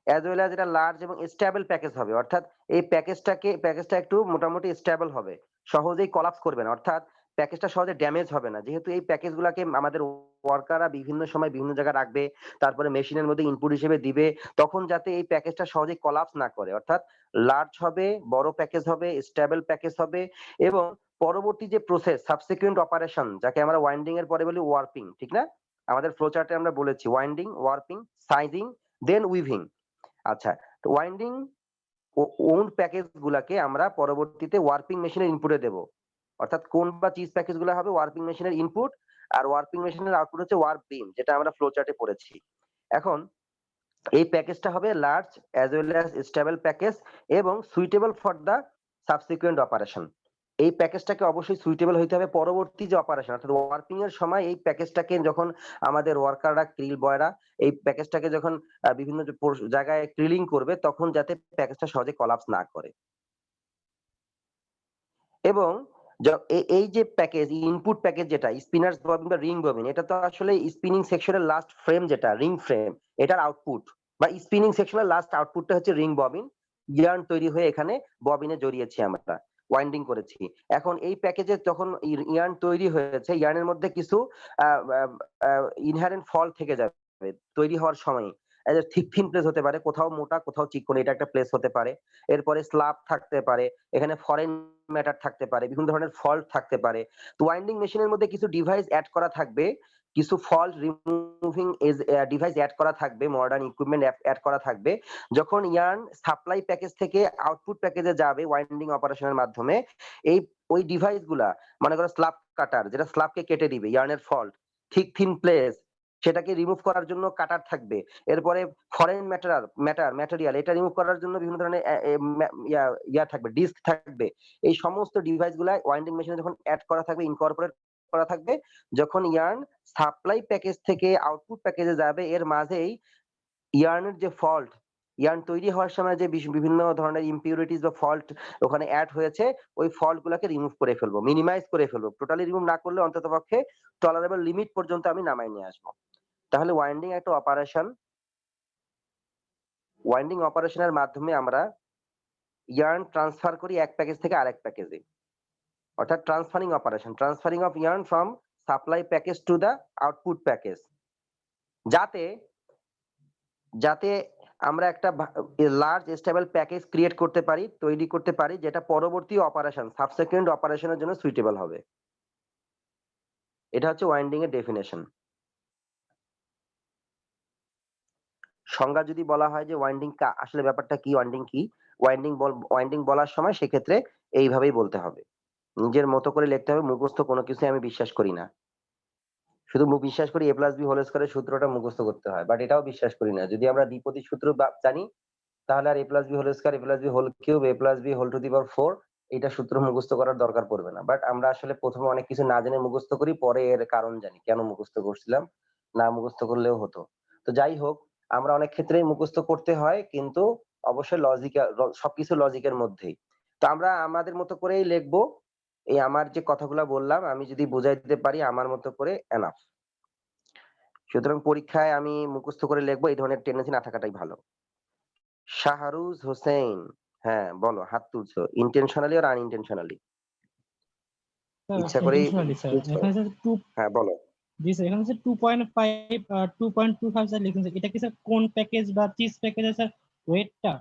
এজ ওয়েল এজ এটা লার্জ এবং স্টেবল প্যাকেজ হবে। অর্থাৎ এই প্যাকেজটা একটু মোটামুটি স্টেবল হবে। সহজেই কলাপস করবে না। অর্থাৎ প্যাকেজটা সহজে ড্যামেজ হবে না। যেহেতু এই প্যাকেজ গুলাকে আমাদের ওয়ার্কাররা বিভিন্ন সময় বিভিন্ন জায়গায় রাখবে, তারপরে মেশিনের মধ্যে ইনপুট হিসেবে দিবে। তখন যাতে এই প্যাকেজটা সহজেই কলাপস না করে। অর্থাৎ লার্জ হবে, বড় প্যাকেজ হবে, স্টেবল প্যাকেজ হবে এবং পরবর্তী যে প্রসেস সাবসিকুয়েন্ট অপারেশন, যাকে আমরা ওয়াইন্ডিং এর পরে বলি ওয়ার্পিং, ঠিক না? আমাদের ফ্লো চার্টে আমরা বলেছি ওয়াইন্ডিং, ওয়ার্পিং, সাইজিং, দেন উইভিং। আচ্ছা, তো ওয়াইন্ডিং ওন্ড প্যাকেজ গুলাকে আমরা পরবর্তীতে ওয়ার্পিং মেশিনের ইনপুটে দেব। অর্থাৎ কোন বা চিজ প্যাকেজ গুলো হবে ওয়ার্পিং মেশিনের ইনপুট, আর ওয়ার্পিং মেশিনের আউটপুট হচ্ছে ওয়ার্ক বিম, যেটা আমরা ফ্লো চার্টে পড়েছি। এখন এই প্যাকেজটা হবে large as well as stable package এবং suitable for the subsequent operation. এই প্যাকেজটাকে অবশ্যই সুইটেবল হইতে হবে পরবর্তী যে অপারেশন, অর্থাৎ ওয়ার্কিং এর সময় এই প্যাকেজটাকে যখন আমাদের ওয়ার্কাররা ক্রিল বয়রা এই প্যাকেজটাকে যখন বিভিন্ন জায়গায় ক্রিলিং করবে, তখন যাতে প্যাকেজটা সহজে কলাপস না করে। এবং এই যে প্যাকেজ ইনপুট প্যাকেজ যেটা স্পিনার্স ববিন বা রিং ববিন, এটা তো আসলে স্পিনিং সেকশনের লাস্ট ফ্রেম যেটা রিং ফ্রেম, এটার আউটপুট বা স্পিনিং সেকশনের লাস্ট আউটপুটটা হচ্ছে রিং ববিন। ইয়ার্ন তৈরি হয়ে এখানে ববিনে জড়িয়েছি আমরা, ওয়াইন্ডিং করেছি। এখন এই প্যাকেজে যখন ইয়ার্ন তৈরি হয়েছে, ইয়ার্নের মধ্যে কিছু ইনহারেন্ট ফল থেকে যাবে তৈরি হওয়ার সময়। থিক থিন প্লেস হতে পারে, কোথাও মোটা কোথাও চিকন, এটা একটা প্লেস হতে পারে। এরপরে স্ল্যাব থাকতে পারে, এখানে ফরেন ম্যাটার থাকতে পারে, বিভিন্ন ধরনের ফল্ট থাকতে পারে। তো ওয়াইন্ডিং মেশিনের মধ্যে কিছু ডিভাইস অ্যাড করা থাকবে, কিছু ফল্ট রিমুভিং ডিভাইস অ্যাড করা থাকবে, মডার্ন ইকুইপমেন্ট অ্যাড করা থাকবে। যখন ইয়ার্ন সাপ্লাই প্যাকেজ থেকে আউটপুট প্যাকেজে যাবে ওয়াইন্ডিং অপারেশনের মাধ্যমে, ওই ডিভাইস গুলা মনে করো স্ল্যাব কাটার, যেটা স্ল্যাবকে কেটে দিবে ইয়ার্নের ফল্ট, থিক থিন প্লেস সেটাকে রিমুভ করার জন্য কাটার থাকবে। এরপরে ফরেন ম্যাটেরিয়াল এটা রিমুভ করার জন্য বিভিন্ন ধরনের ইয়া থাকবে, ডিস্ক থাকবে। এই সমস্ত ডিভাইস গুলা ওয়াইন্ডিং মেশিনে যখন অ্যাড করা থাকবে, ইনকর্পোরেট করা থাকবে, যখন ইয়ার্ন সাপ্লাই প্যাকেজ থেকে আউটপুট প্যাকেজে যাবে, এর মাঝেই ইয়ার্নের যে ফল্ট, ইয়ার্ন তৈরি হওয়ার সময় যে বিভিন্ন ধরনের ইমপিউরিটিস বা ফল্ট ওখানে অ্যাড হয়েছে, ওই ফল্ট গুলাকে রিমুভ করে ফেলবো, মিনিমাইজ করে ফেলবো। টোটালি রিমুভ না করলে অন্ততপক্ষে টলারেবল লিমিট পর্যন্ত আমি নামাই নিয়ে আসবো। তাহলে ওয়াইন্ডিং একটা অপারেশন, ওয়াইন্ডিং অপারেশনের মাধ্যমে আমরা ইয়ার্ন ট্রান্সফার করি এক প্যাকেজ থেকে আরেক প্যাকেজে, অর্থাৎ transferring operation, transferring of yarn from supply package to the output package, যাতে আমরা একটা লার্জ স্টেবল প্যাকেজ ক্রিয়েট করতে পারি, তৈরি করতে পারি, যেটা পরবর্তী অপারেশন সাবসিকুয়েন্ট অপারেশনের জন্য সুইটেবল হবে। এটা হচ্ছে ওয়াইন্ডিং এর ডেফিনেশন। সংজ্ঞা যদি বলা হয় যে ওয়াইন্ডিং আসলে ব্যাপারটা কি, ওয়াইন্ডিং কি, ওয়াইন্ডিং বলার সময় সেক্ষেত্রে এইভাবেই বলতে হবে, নিজের মতো করে লিখতে হবে। মুখস্থ কোনো কিছু আমি বিশ্বাস করি না, শুধু বিশ্বাস করি a+b হোল স্কয়ারের সূত্রটা মুখস্থ করতে হয়, বাট এটাও বিশ্বাস করি না। যদি আমরা দ্বিপদী সূত্র জানি, তাহলে আর a+b whole square, a+b whole cube, a+b whole to the power 4 এটা সূত্র মুখস্থ করার দরকার পড়বে না। বাট আমরা আসলে প্রথমে অনেক কিছু না জেনে মুখস্থ করি, পরে এর কারণ জানি কেন মুখস্থ করছিলাম, না মুখস্থ করলেও হতো। তো যাই হোক, আমরা অনেক ক্ষেত্রেই মুখস্থ করতে হয়, কিন্তু অবশ্যই সবকিছু লজিকের মধ্যেই। তো আমরা আমাদের মতো করেই লিখবো। এই আমার যে কথাগুলো বললাম, আমি যদি বুঝাই দিতে পারি আমার মতো করে এনাফ। সুতরাং পরীক্ষায় আমি মুখস্থ করে লিখবো, এই ধরনের টেন্ডেন্সি না থাকাটাই ভালো। শাহরুজ হোসেন, হ্যাঁ বলো, হাত তুলছো, ইন্টেনশনালি আর আনইনটেনশনালি? ইচ্ছা করেই? Intentionally sir. এখানে স্যার হ্যাঁ বলো। জি স্যার, এখানে স্যার 2.5 2.25 স্যার লিখেছেন স্যার। এটা কি স্যার কোন প্যাকেজ বা চিজ প্যাকেজের স্যার ওয়েটটা?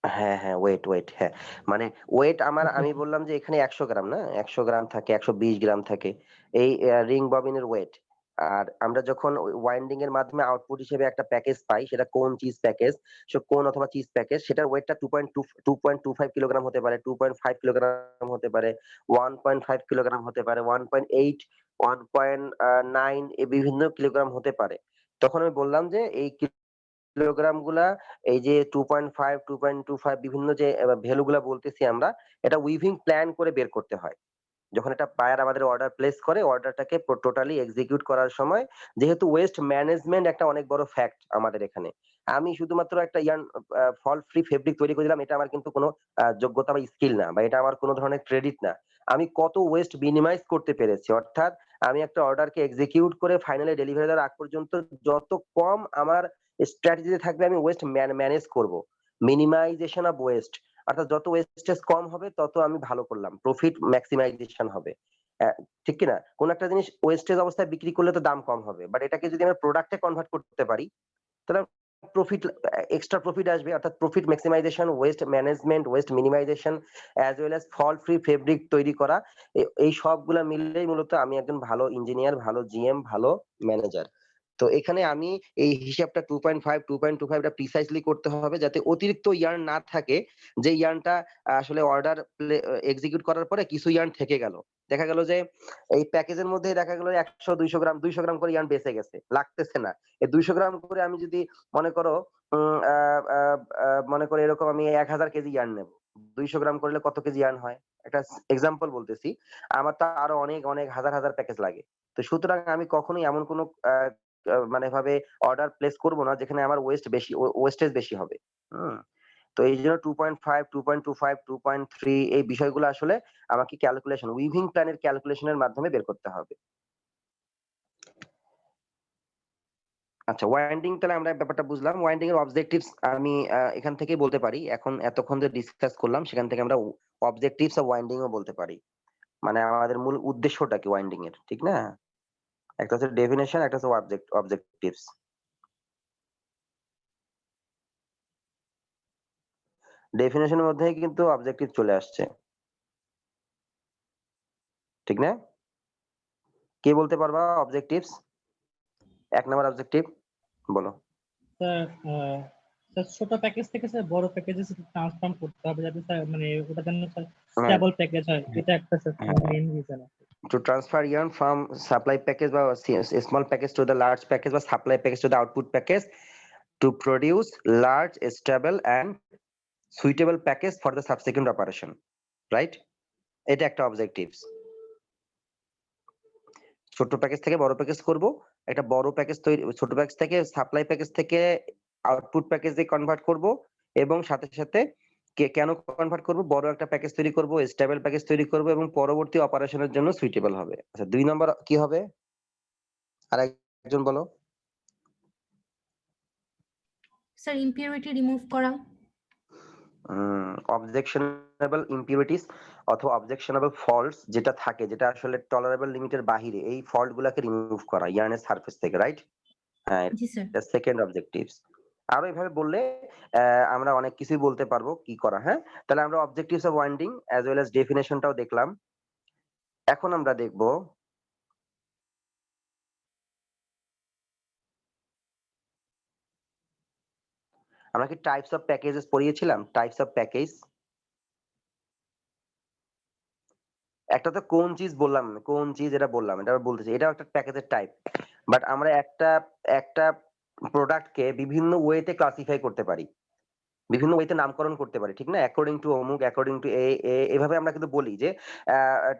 হ্যাঁ হ্যাঁ, ওয়েট, হ্যাঁ, মানে ওয়েট আমি বললাম যে এখানে 100 গ্রাম না, 100 গ্রাম থাকে, 120 গ্রাম থাকে এই রিং ববিনের ওয়েট। আর আমরা যখন ওয়াইন্ডিং এর মাধ্যমে আউটপুট হিসেবে একটা প্যাকেজ পাই, সেটা কোন চিজ প্যাকেজ, কোন অথবা চিজ প্যাকেজ, সেটার ওয়েটটা 2.25 কিলোগ্রাম হতে পারে, 2.5 কিলোগ্রাম হতে পারে, 1.5 কিলোগ্রাম হতে পারে, 1.8, 1.9 এই বিভিন্ন কিলোগ্রাম হতে পারে। তখন আমি বললাম যে এই কিলোগ্রাম গুলা, এই যে 2.5, 2.25 বিভিন্ন যে ভ্যালু গুলা বলতেছি আমরা, এটা উইভিং প্ল্যান করে বের করতে হয়। যখন একটা বায়ার আমাদের অর্ডার প্লেস করে, অর্ডারটাকে টোটালি এক্সিকিউট করার সময়, যেহেতু ওয়েস্ট ম্যানেজমেন্ট একটা অনেক বড় ফ্যাক্ট আমাদের এখানে, আমি শুধুমাত্র একটা ফল ফ্রি ফেব্রিক তৈরি করে দিলাম, এটা আমার কিন্তু কোনো যোগ্যতা বা স্কিল না, বা এটা আমার কোনো ধরনের ক্রেডিট না। আমি কত ওয়েস্ট মিনিমাইজ করতে পেরেছি, অর্থাৎ আমি একটা অর্ডারকে এক্সিকিউট করে ফাইনালি ডেলিভারি দেওয়ার আগ পর্যন্ত যত কম আমার স্ট্র্যাটেজিতে থাকবে, আমি ওয়েস্ট ম্যানেজ করব। মিনিমাইজেশন অফ ওয়েস্ট, অর্থাৎ যত ওয়েস্টেজ কম হবে তত আমি ভালো করলাম, প্রফিট ম্যাক্সিমাইজেশন হবে। ঠিক কিনা? কোন একটা জিনিস ওয়েস্টেজ অবস্থায় বিক্রি করলে তো দাম কম হবে, বাট এটাকে যদি আমরা প্রোডাক্টে কনভার্ট করতে পারি, তাহলে এক্সট্রা প্রফিট আসবে। অর্থাৎ profit maximization, waste management, waste minimization, as well as fault free fabric তৈরি করা, এই সবগুলা মিললেই মূলত আমি একজন ভালো ইঞ্জিনিয়ার, ভালো জিএম, ভালো ম্যানেজার। তো এখানে আমি এই হিসাবটা 2.5 2.25 টা প্রিসাইজলি করতে হবে যাতে অতিরিক্ত ইয়ার্ন না থাকে, যে ইয়ার্নটা আসলে অর্ডার এক্সিকিউট করার পরে কিছু ইয়ার্ন থেকে গেল। দেখা গেল যে এই প্যাকেজের মধ্যে দেখা গেল 100 200 গ্রাম করে ইয়ার্ন বেঁচে গেছে, লাগতেছে না। এই 200 গ্রাম করে আমি যদি মনে করো মনে করো এরকম আমি 1000 কেজি ইয়ার্ন নেব। 200 গ্রাম করলে কত কেজি ইয়ার্ন হয়? একটা এক্সাম্পল বলতেছি। আমার তো আরো অনেক, অনেক হাজার প্যাকেজ লাগে। তো সুতরাং আমি কখনোই এমন কোন আ আ মানে ভাবে অর্ডার প্লেস করব না যেখানে আমার ওয়েস্টেজ বেশি হবে। হুম? তো এইজন্য 2.5, 2.25, 2.3 এই বিষয়গুলো আসলে আমাকে উইভিং প্ল্যানের ক্যালকুলেশন এর মাধ্যমে বের করতে হবে। আচ্ছা, ওয়াইন্ডিং তাহলে আমরা ব্যাপারটা বুঝলাম। ওয়াইন্ডিং এর অবজেক্টিভস আমি এখান থেকেই বলতে পারি। এখন এতক্ষণ যে ডিসকাস করলাম সেখান থেকে আমরা অবজেক্টিভস অফ ওয়াইন্ডিং ও বলতে পারি। মানে আমাদের মূল উদ্দেশ্যটা কি ওয়াইন্ডিং এর, ঠিক না? একটা হচ্ছে ডেফিনিশন, একটা হচ্ছে অবজেক্টিভস। ডেফিনিশনের মধ্যেই কিন্তু অবজেক্টিভ চলে আসছে। ঠিক না? কে বলতে পারবা অবজেক্টিভস? ১ নাম্বার অবজেক্টিভ বলো। স্যার স্যার ছোট প্যাকেজ থেকে স্যার বড় প্যাকেজে ট্রান্সফর্ম করতে হবে যাতে স্যার মানে ওটা যেন স্যার হ্যাঁ, স্টেবল প্যাকেজ হয়, এটা একটা স্যার হ্যাঁ। মেইন রিজন আছে। To transfer yarn from supply package বা small package to the large package বা supply package to the output package to produce large, stable and suitable package for the subsequent operation. Right? এটা একটা objectives. ছোট package থেকে বড় package করব। একটা বড় প্যাকেজ তৈরি, ছোট প্যাকেজ থেকে সাপ্লাই প্যাকেজ থেকে আউটপুট প্যাকেজে কনভার্ট করব এবং সাথে, সাথে কেন কনভার্ট করব? বড় একটা প্যাকেজ তৈরি করব, স্টেবল প্যাকেজ তৈরি করব এবং পরবর্তী অপারেশনের জন্য সুইটেবল হবে। আচ্ছা ২ নম্বর কি হবে? আরেকজন বলো। স্যার ইম্পিউরিটি রিমুভ করা। অবজেকশনেবল ইমপিউরিটিস অথবা অবজেকশনেবল ফল্টস যেটা থাকে, যেটা আসলে টলারেবল লিমিটের বাহিরে, এই ফল্ট গুলাকে রিমুভ করা ইয়ার্নের সারফেস থেকে, রাইট? হ্যাঁ, জি স্যার। এটা সেকেন্ড অবজেক্টিভস। আরো এভাবে বললে আমরা অনেক কিছুই বলতে পারবো কি করা, হ্যাঁ? তাহলে আমরা objectives of winding as well as ডেফিনিশনটাও দেখলাম। এখন আমরা দেখব আমরা কি টাইপস অফ প্যাকেজেস পড়িয়েছিলাম? Types of package. একটা তো কোন চিজ বললাম, কোন চিজ এটা বললাম, এটা বলতেছি। এটাও একটা প্যাকেজের টাইপ। বাট আমরা একটা প্রোডাক্টকে বিভিন্ন ওয়েতে ক্লাসিফাই করতে পারি। বিভিন্ন ওয়েতে নামকরণ করতে পারি, ঠিক না? অ্যাকর্ডিং টু অমুক, অ্যাকর্ডিং টু এভাবে আমরা কিন্তু বলি যে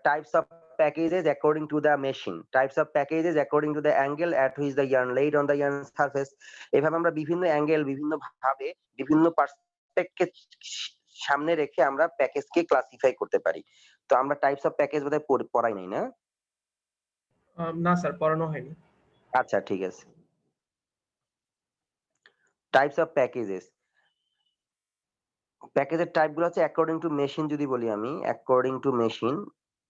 types of packages according to the machine, types of packages according to the angle at which the yarn laid on the yarn surface. এভাবে আমরা বিভিন্ন অ্যাঙ্গেল, বিভিন্ন ভাবে, বিভিন্ন পার্সপেক্টকে সামনে রেখে আমরা প্যাকেজকে ক্লাসিফাই করতে পারি। তো আমরা টাইপস অফ প্যাকেজ বোধহয় পড়াই নাই, না? না স্যার, পড়ানো হয়নি। আচ্ছা, ঠিক আছে। Types of packages. প্যাকেজের টাইপ গুলো হচ্ছে অ্যাকর্ডিং টু মেশিন। যদি বলি আমি অ্যাকর্ডিং টু মেশিন,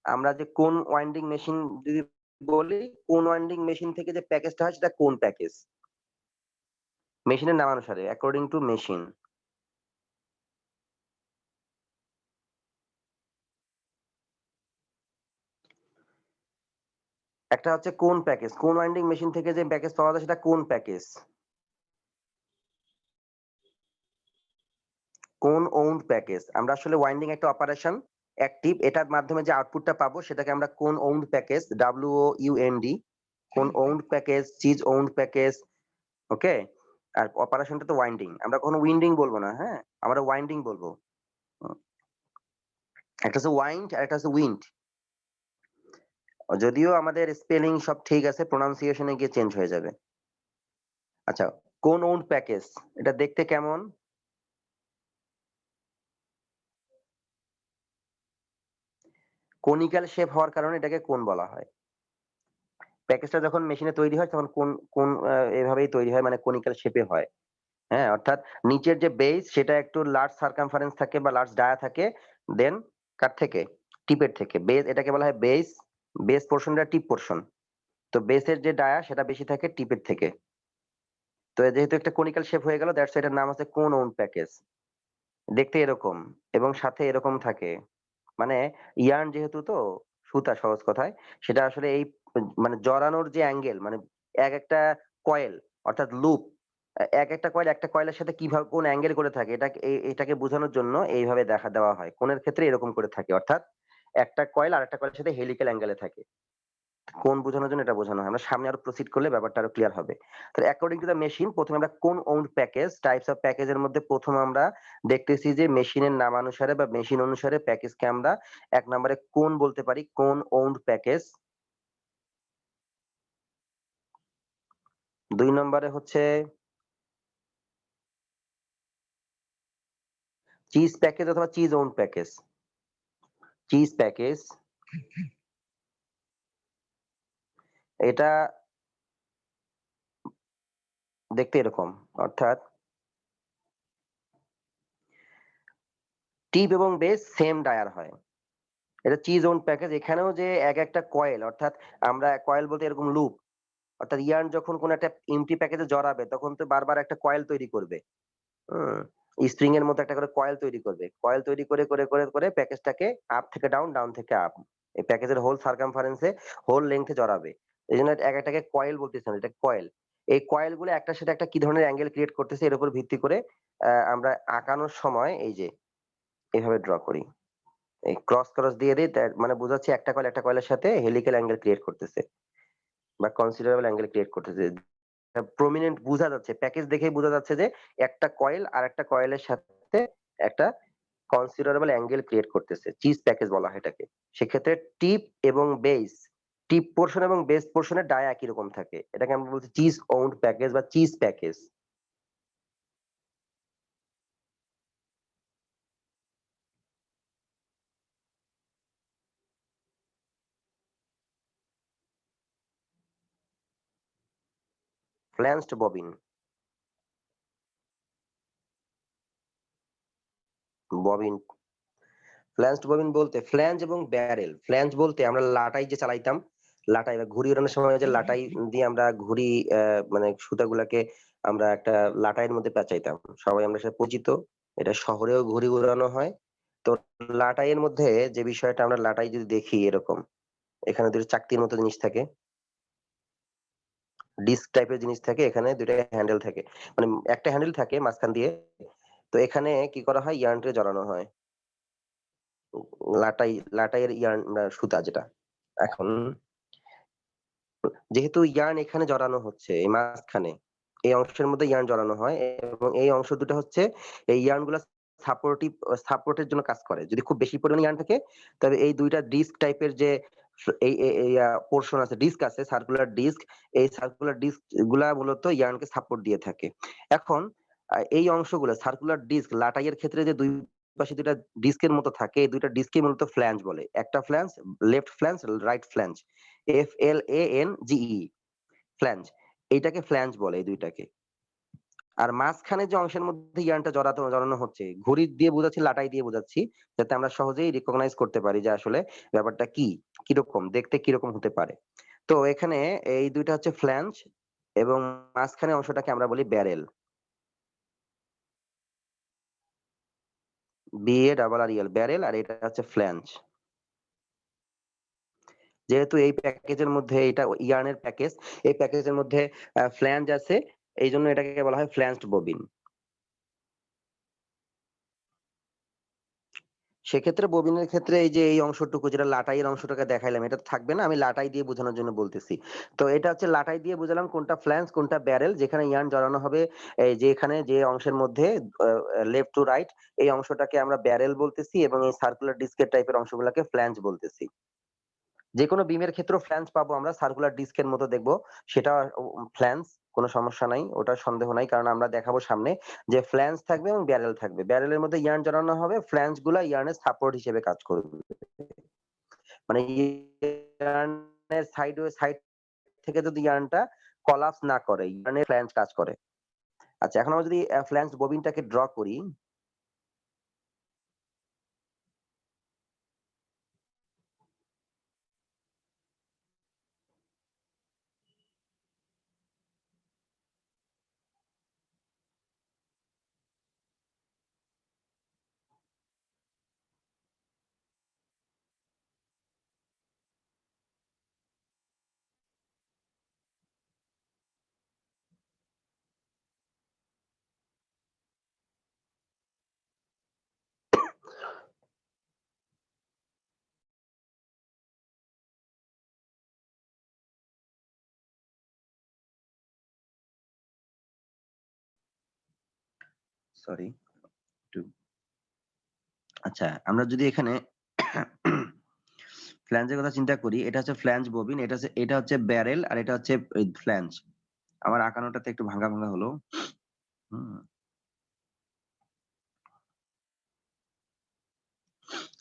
আমরা যে কোন ওয়াইন্ডিং মেশিন যদি বলি, কোন ওয়াইন্ডিং মেশিন থেকে যে প্যাকেজটা হয় সেটা কোন প্যাকেজ, মেশিনের নামানুসারে অ্যাকর্ডিং টু মেশিন। একটা হচ্ছে কোন প্যাকেজ, কোন ওয়াইন্ডিং মেশিন থেকে যে প্যাকেজ পাওয়া যায় সেটা কোন প্যাকেজ। কোন ওউন্ড প্যাকেজ। আমরা আসলে ওয়াইন্ডিং একটা অপারেশন অ্যাক্টিভ, এটার মাধ্যমে যে আউটপুটটা পাবো সেটাকে আমরা কোন ওউন্ড প্যাকেজ, WOUND, কোন wound package, cheese wound package. ওকে? আর অপারেশনটা তো ওয়াইন্ডিং। আমরা কখনো উইন্ডিং বলবো না, হ্যাঁ? আমরা ওয়াইন্ডিং বলবো। হুম। একটা হচ্ছে ওয়াইন্ড আর একটা হচ্ছে উইন্ড। যদিও আমাদের স্পেলিং সব ঠিক আছে, প্রোনাউন্সিয়েশন এ গিয়ে চেঞ্জ হয়ে যাবে। আচ্ছা, কোন ওউন্ড প্যাকেজ এটা দেখতে কেমন? কনিক্যাল শেপ হওয়ার কারণে এটাকে কোন বলা হয়। প্যাকেজটা যখন মেশিনে তৈরি হয় তখন কোন কোন এভাবেই তৈরি হয়, মানে কনিক্যাল শেপে হয়। হ্যাঁ? অর্থাৎ নিচের যে বেস সেটা একটু লার্জ সার্কামফারেন্স থাকে বা লার্জ ডায়া থাকে। দেন কার থেকে? টিপের থেকে। বেস এটাকে বলা হয় বেস। বেস পোরশনটা টিপ পোরশন। তো বেসের যে ডায়া সেটা বেশি থাকে টিপের থেকে। তো যেহেতু একটা কনিক্যাল শেপ হয়ে গেল, দ্যাটস এটার নাম হচ্ছে কোন ওউন্ড প্যাকেজ। দেখতে এরকম এবং সাথে এরকম থাকে। মানে ইয়ার্ন যেহেতু, তো সুতা সহজ কথায়, সেটা আসলে এই মানে জড়ানোর যে অ্যাঙ্গেল, মানে একেকটা কয়েল অর্থাৎ লুপ এক একটা কয়েল একটা কয়েলের সাথে কিভাবে কোন অ্যাঙ্গেল করে থাকে এটাকে বোঝানোর জন্য এইভাবে দেখা দেওয়া হয়। কোণের ক্ষেত্রে এরকম করে থাকে। অর্থাৎ একটা কয়েল আরেকটা কয়েলের সাথে হেলিক্যাল অ্যাঙ্গেলে থাকে। কোণ বোঝানোর জন্য এটা বোঝানো হয়। আমরা সামনে আরো প্রসিড করলে ব্যাপারটা আরো ক্লিয়ার হবে। তাহলে অ্যাকর্ডিং টু দ্য মেশিন প্রথমে আমরা কোন ওউন্ড প্যাকেজ, টাইপস অফ প্যাকেজের মধ্যে প্রথম আমরা দেখতেছি যে মেশিনের নামানুসারে বা মেশিন অনুসারে প্যাকেজকে আমরা ১ নম্বরে কোন বলতে পারি, কোন ওউন্ড প্যাকেজ। ২ নম্বরে হচ্ছে চিজ প্যাকেজ অথবা cheese wound package. Cheese package এটা দেখতে এরকম। অর্থাৎ টিপ এবং বেস সেম ডায়ার হয়। এটা চিজ ওউন্ড প্যাকেজ। এখানেও যে একটা কয়েল অর্থাৎ আমরা কয়েল বলতে এরকম লুপ অর্থাৎ ইয়ার্ন যখন কোন একটা এমটি প্যাকেজে জড়াবে তখন তো বারবার একটা কয়েল তৈরি করবে। হুম? স্প্রিং এর মতো একটা করে কয়েল তৈরি করবে। কয়েল তৈরি করে প্যাকেজটাকে আপ থেকে ডাউন, ডাউন থেকে আপ। এই প্যাকেজের হোল সার্কামফারেন্স এ হোল লেংথ এ জড়াবে। এজন্য একটাকে কয়েল বলতেছি না, এটা কয়েল। এই কয়েল গুলো একটার সাথে একটা কি ধরনের অ্যাঙ্গেল ক্রিয়েট করতেছে এর উপর ভিত্তি করে আমরা আঁকানোর সময় এই যে এভাবে ড্র করি। এই ক্রস দিয়ে দেই মানে বোঝাচ্ছি একটা কয়েল একটা কয়েলের সাথে হেলিক্যাল অ্যাঙ্গেল ক্রিয়েট করতেছে বা কনসিডারেবল অ্যাঙ্গেল ক্রিয়েট করতেছে। প্রমিনেন্ট বোঝা যাচ্ছে, প্যাকেজ দেখেই বোঝা যাচ্ছে যে একটা কয়েল আরেকটা কয়েলের সাথে একটা কনসিডারেবল অ্যাঙ্গেল ক্রিয়েট করতেছে। চিজ প্যাকেজ বলা হয় এটাকে। সেক্ষেত্রে টিপ এবং বেস, টিপ পোরশন এবং বেস পোরশনের ডায়া একই রকম থাকে। এটাকে আমরা বলছি চিজ ওউন্ড প্যাকেজ বা cheese package. Flanged bobbin, bobbin flanged bobbin বলতে ফ্ল্যাঞ্জ এবং ব্যারেল। ফ্ল্যাঞ্জ বলতে আমরা লাটাই যে চালাইতাম, লাটাই বা ঘুড়ি ওড়ানোর সময় যে লাটাই দিয়ে আমরা ঘুড়ি মানে সুতাগুলাকে আমরা একটা লাটাইয়ের মধ্যে পেঁচাইতাম। সবাই আমরা সেটা পরিচিত। এটা শহরেও ঘুড়ি উড়ানো হয়। তো লাটাইয়ের মধ্যে যে বিষয়টা আমরা লাটাই যদি দেখি এরকম, এখানে ২ টা চাকতির মতো জিনিস থাকে। ডিস্ক টাইপের জিনিস থাকে, এখানে ২ টা হ্যান্ডেল থাকে। মানে একটা হ্যান্ডেল থাকে মাঝখান দিয়ে। তো এখানে কি করা হয় ইয়ার্নটা জড়ানো হয়। লাটাইয়ের ইয়ার্ন সুতা যেটা। এখন যেহেতু ইয়ার্ন এখানে জড়ানো হচ্ছে এই মাঝখানে, এই অংশের মধ্যে ইয়ার্ন জড়ানো হয় এবং এই অংশ দুটো হচ্ছে এই ইয়ার্ন গুলা সাপোর্টের জন্য কাজ করে। যদি খুব বেশি পরিমাণে ইয়ার্ন থাকে তবে এই ২ টা ডিস্ক টাইপের যে এই পোরশন আছে, ডিস্ক আছে, সার্কুলার ডিস্ক। এই সার্কুলার ডিস্ক গুলা মূলত ইয়ার্নকে সাপোর্ট দিয়ে থাকে। এখন এই অংশগুলো সার্কুলার ডিস্ক লাটাইয়ের ক্ষেত্রে যে ২ পাশে ২ টা ডিস্কের মতো থাকে, এই ২ টা ডিস্ককে মূলত ফ্ল্যাঞ্জ বলে। একটা flange, left flange, right flange. FLANGE, flange. এইটাকে ফ্ল্যাঞ্জ বলে এই ২ টাকে। আর মাঝখানে যে অংশের মধ্যে ইয়ার্নটা জড়ানো হচ্ছে, ঘড়ি দিয়ে বোঝাচ্ছি, লাটাই দিয়ে বোঝাচ্ছি, যাতে আমরা সহজেই রিকগনাইজ করতে পারি যে আসলে ব্যাপারটা কি, কিরকম, দেখতে কিরকম হতে পারে। তো এখানে এই ২ টা হচ্ছে ফ্ল্যাঞ্জ এবং মাঝখানে অংশটাকে আমরা বলি ব্যারেল। BARREL, ব্যারেল, আর এটা হচ্ছে ফ্ল্যাঞ্জ। যেহেতু এই প্যাকেজের মধ্যে এটা ইয়ার্নের প্যাকেজ, এই প্যাকেজের মধ্যে ফ্ল্যাঞ্জ আছে, এইজন্য এটাকে বলা হয় ফ্ল্যাঞ্জড ববিন। সেক্ষেত্রে ববিনের ক্ষেত্রে এই যে এই অংশটুকু যেটা লাটাইয়ের অংশটাকে দেখাইলাম, এটা তো থাকবে না, আমি লাটাই দিয়ে বোঝানোর জন্য বলতেছি। তো এটা হচ্ছে লাটাই দিয়ে বোঝালাম কোনটা ফ্ল্যাঞ্জ কোনটা ব্যারেল, যেখানে ইয়ার্ন জড়ানো হবে এই যে এখানে যে অংশের মধ্যে লেফট টু রাইট, এই অংশটাকে আমরা ব্যারেল বলতেছি এবং এই সার্কুলার ডিস্কের টাইপের অংশগুলোকে ফ্ল্যাঞ্জ বলতেছি। যেকোনো বিমের ক্ষেত্রেও ফ্ল্যাঞ্জ পাবো আমরা, সার্কুলার ডিস্কের মতো দেখবো, সেটা ফ্ল্যাঞ্জ, কোনো সমস্যা নাই, ওটা সন্দেহ নাই। কারণ আমরা দেখাবো সামনে যে ফ্ল্যাঞ্জ থাকবে এবং ব্যারেল থাকবে। ব্যারেলের মধ্যে ইয়ার্ন জড়ানো হবে, ফ্ল্যাঞ্জ গুলা ইয়ার্নের সাপোর্ট হিসেবে কাজ করবে। মানে ইয়ার্নের সাইড থেকে যদি ইয়ার্নটা কলাপস না করে, ইয়ার্নের ফ্ল্যাঞ্জ কাজ করে। আচ্ছা, এখন আমরা যদি ফ্ল্যাঞ্জ ববিনটাকে ড্র করি, সরি একটু আচ্ছা আমরা যদি এখানে ফ্ল্যাঞ্জের কথা চিন্তা করি, এটা হচ্ছে ফ্ল্যাঞ্জ ববিন, এটা হচ্ছে ব্যারেল, আর এটা হচ্ছে ফ্ল্যাঞ্জ। আমার আঁকানোটাতে একটু ভাঙা ভাঙা হলো। হুম।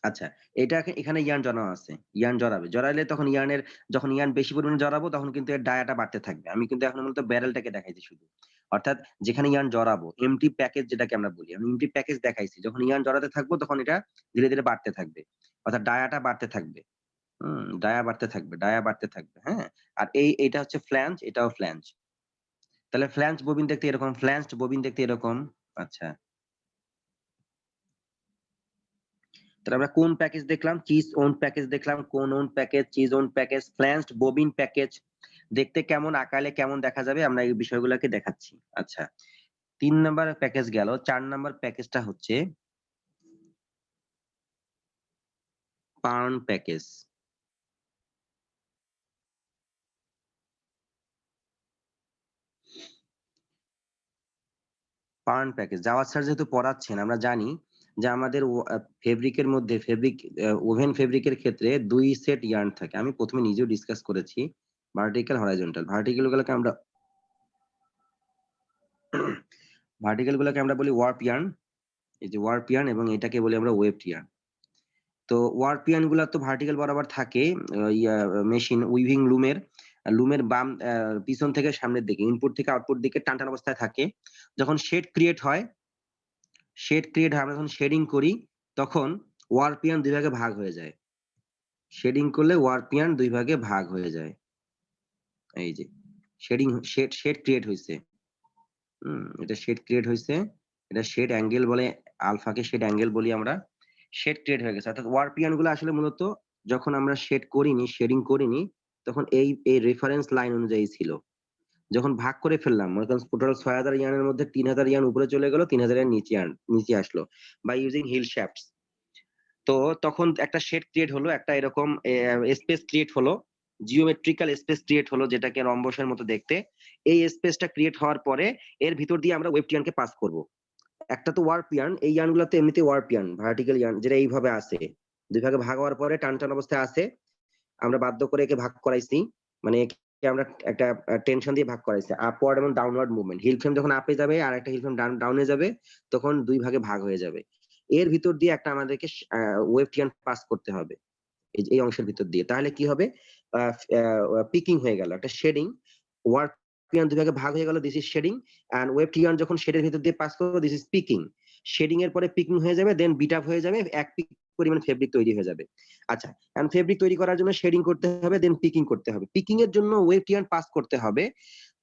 আচ্ছা, এটা এখানে ইয়ার্ন জড়ানো আছে। ইয়ার্ন জড়াবে। জড়াইলে তখন যখন ইয়ার্ন বেশি পরিমাণে জড়াবো তখন কিন্তু এর ডায়াটা বাড়তে থাকবে। আমি কিন্তু এখন মূলত ব্যারেলটাকে দেখাইছি শুধু। অর্থাৎ যেখানে ইয়ার্ন জড়াবো, এমটি প্যাকেজ যেটাকে আমরা বলি। আমি এমটি প্যাকেজ দেখাইছি। যখন ইয়ার্ন জড়াতে থাকবো তখন এটা ধীরে, ধীরে বাড়তে থাকবে। অর্থাৎ ডায়াটা বাড়তে থাকবে। ডায়া বাড়তে থাকবে, ডায়া বাড়তে থাকবে। হ্যাঁ? আর এইটা হচ্ছে ফ্ল্যাঞ্জ, এটাও ফ্ল্যাঞ্জ। তাহলে ফ্ল্যাঞ্জ ববিন দেখতে এরকম, ফ্ল্যাঞ্জড ববিন দেখতে এরকম। আচ্ছা। তাহলে আমরা কোন প্যাকেজ দেখলাম? চিজ ওন প্যাকেজ দেখলাম, cone wound package, cheese wound package, flanged bobbin package. দেখতে কেমন, আঁকালে কেমন দেখা যাবে আমরা এই বিষয়গুলোকে দেখাচ্ছি। আচ্ছা। ৩ নাম্বার প্যাকেজ গেল। ৪ নাম্বার প্যাকেজটা হচ্ছে pirn package. Pirn package. Jawad sir যেহেতু পড়াচ্ছেন আমরা জানি যে আমাদের ফেব্রিকের মধ্যে ওভেন ফেব্রিকের ক্ষেত্রে ২ সেট ইয়ার্ন থাকে। আমি ১ম এ নিজেও ডিসকাস করেছি। Vertical, horizontal. ভার্টিক্যাল গুলোকে আমরা বলি ওয়ার্প ইয়ার্ন। এই যে ওয়ার্প ইয়ার্ন, এবং এটাকে বলি আমরা ওয়েভড ইয়ার্ন। তো ওয়ার্প ইয়ার্ন গুলা তো ভার্টিক্যাল বরাবর থাকে মেশিন উইভিং লুমের বাম পিছন থেকে সামনের দিকে, ইনপুট থেকে আউটপুট দিকে টান অবস্থায় থাকে। যখন শেড ক্রিয়েট হয় আমরা যখন শেডিং করি তখন ওয়ার্প ইয়ার্ন ২ ভাগে ভাগ হয়ে যায়। শেডিং করলে ওয়ার্প ইয়ার্ন ২ ভাগে ভাগ হয়ে যায়। এই যে শেড ক্রিয়েট হইছে। এটা শেড ক্রিয়েট হইছে। এটা শেড অ্যাঙ্গেল বলে, আলফাকে শেড অ্যাঙ্গেল বলি আমরা। শেড ক্রিয়েট হয়ে গেছে। অর্থাৎ ওয়ার্প ইয়ার্ন গুলো আসলে মূলত যখন আমরা শেডিং করিনি তখন এই রেফারেন্স লাইন অনুযায়ী ছিল। যখন ভাগ করে ফেললাম, মনে করেন টোটাল ৬০০০ ইয়ার্নের মধ্যে ৩০০০ ইয়ার্ন উপরে চলে গেল, ৩০০০ ইয়ার্ন নিচে আসলো বাই ইউজিং হিল শ্যাফটস। তো তখন একটা শেড ক্রিয়েট হলো, একটা এরকম স্পেস ক্রিয়েট হলো, জিওমেট্রিক্যাল স্পেস ক্রিয়েট হলো, যেটাকে রম্বসের মতো দেখতে। এই স্পেসটা ক্রিয়েট হওয়ার পরে এর ভিতর দিয়ে আমরা ওয়েভ ইয়ার্নকে পাস করব। একটা তো ওয়ার্প ইয়ার্ন, এই ইয়ার্নগুলোতে এমনিতে ওয়ার্প ইয়ার্ন, ভার্টিক্যাল ইয়ার্ন, যেটা এইভাবে আছে। ২ ভাগে ভাগ হওয়ার পরে টান অবস্থায় আছে। আমরা বাধ্য করে একে ভাগ করাইছি, মানে একে আমরা একটা টেনশন দিয়ে ভাগ করাইছি। আপওয়ার্ড এবং ডাউনওয়ার্ড মুভমেন্ট। হিল ফ্রেম যখন আপে যাবে আর একটা হিল ফ্রেম ডাউনে যাবে তখন ২ ভাগে ভাগ হয়ে যাবে। এর ভিতর দিয়ে একটা আমাদেরকে ওয়েভ ইয়ার্ন পাস করতে হবে এই অংশের ভিতর দিয়ে। তাহলে কি হবে? পিকিং হয়ে গেল, একটা শেডিং। ওয়ার্প ইয়ার্ন ২ ভাগে ভাগ হয়ে গেল, দিস ইজ শেডিং। এন্ড ওয়েভ ইয়ার্ন যখন শেডের ভিতর দিয়ে পাস করবে, দিস ইজ পিকিং। শেডিং এর পরে পিকিং হয়ে যাবে, দেন বিট আপ হয়ে যাবে, এক পিক পরিমাণ ফেব্রিক তৈরি হয়ে যাবে। আচ্ছা, এন্ড ফেব্রিক তৈরি করার জন্য শেডিং করতে হবে, দেন পিকিং করতে হবে। পিকিং এর জন্য ওয়েভ ইয়ার্ন পাস করতে হবে।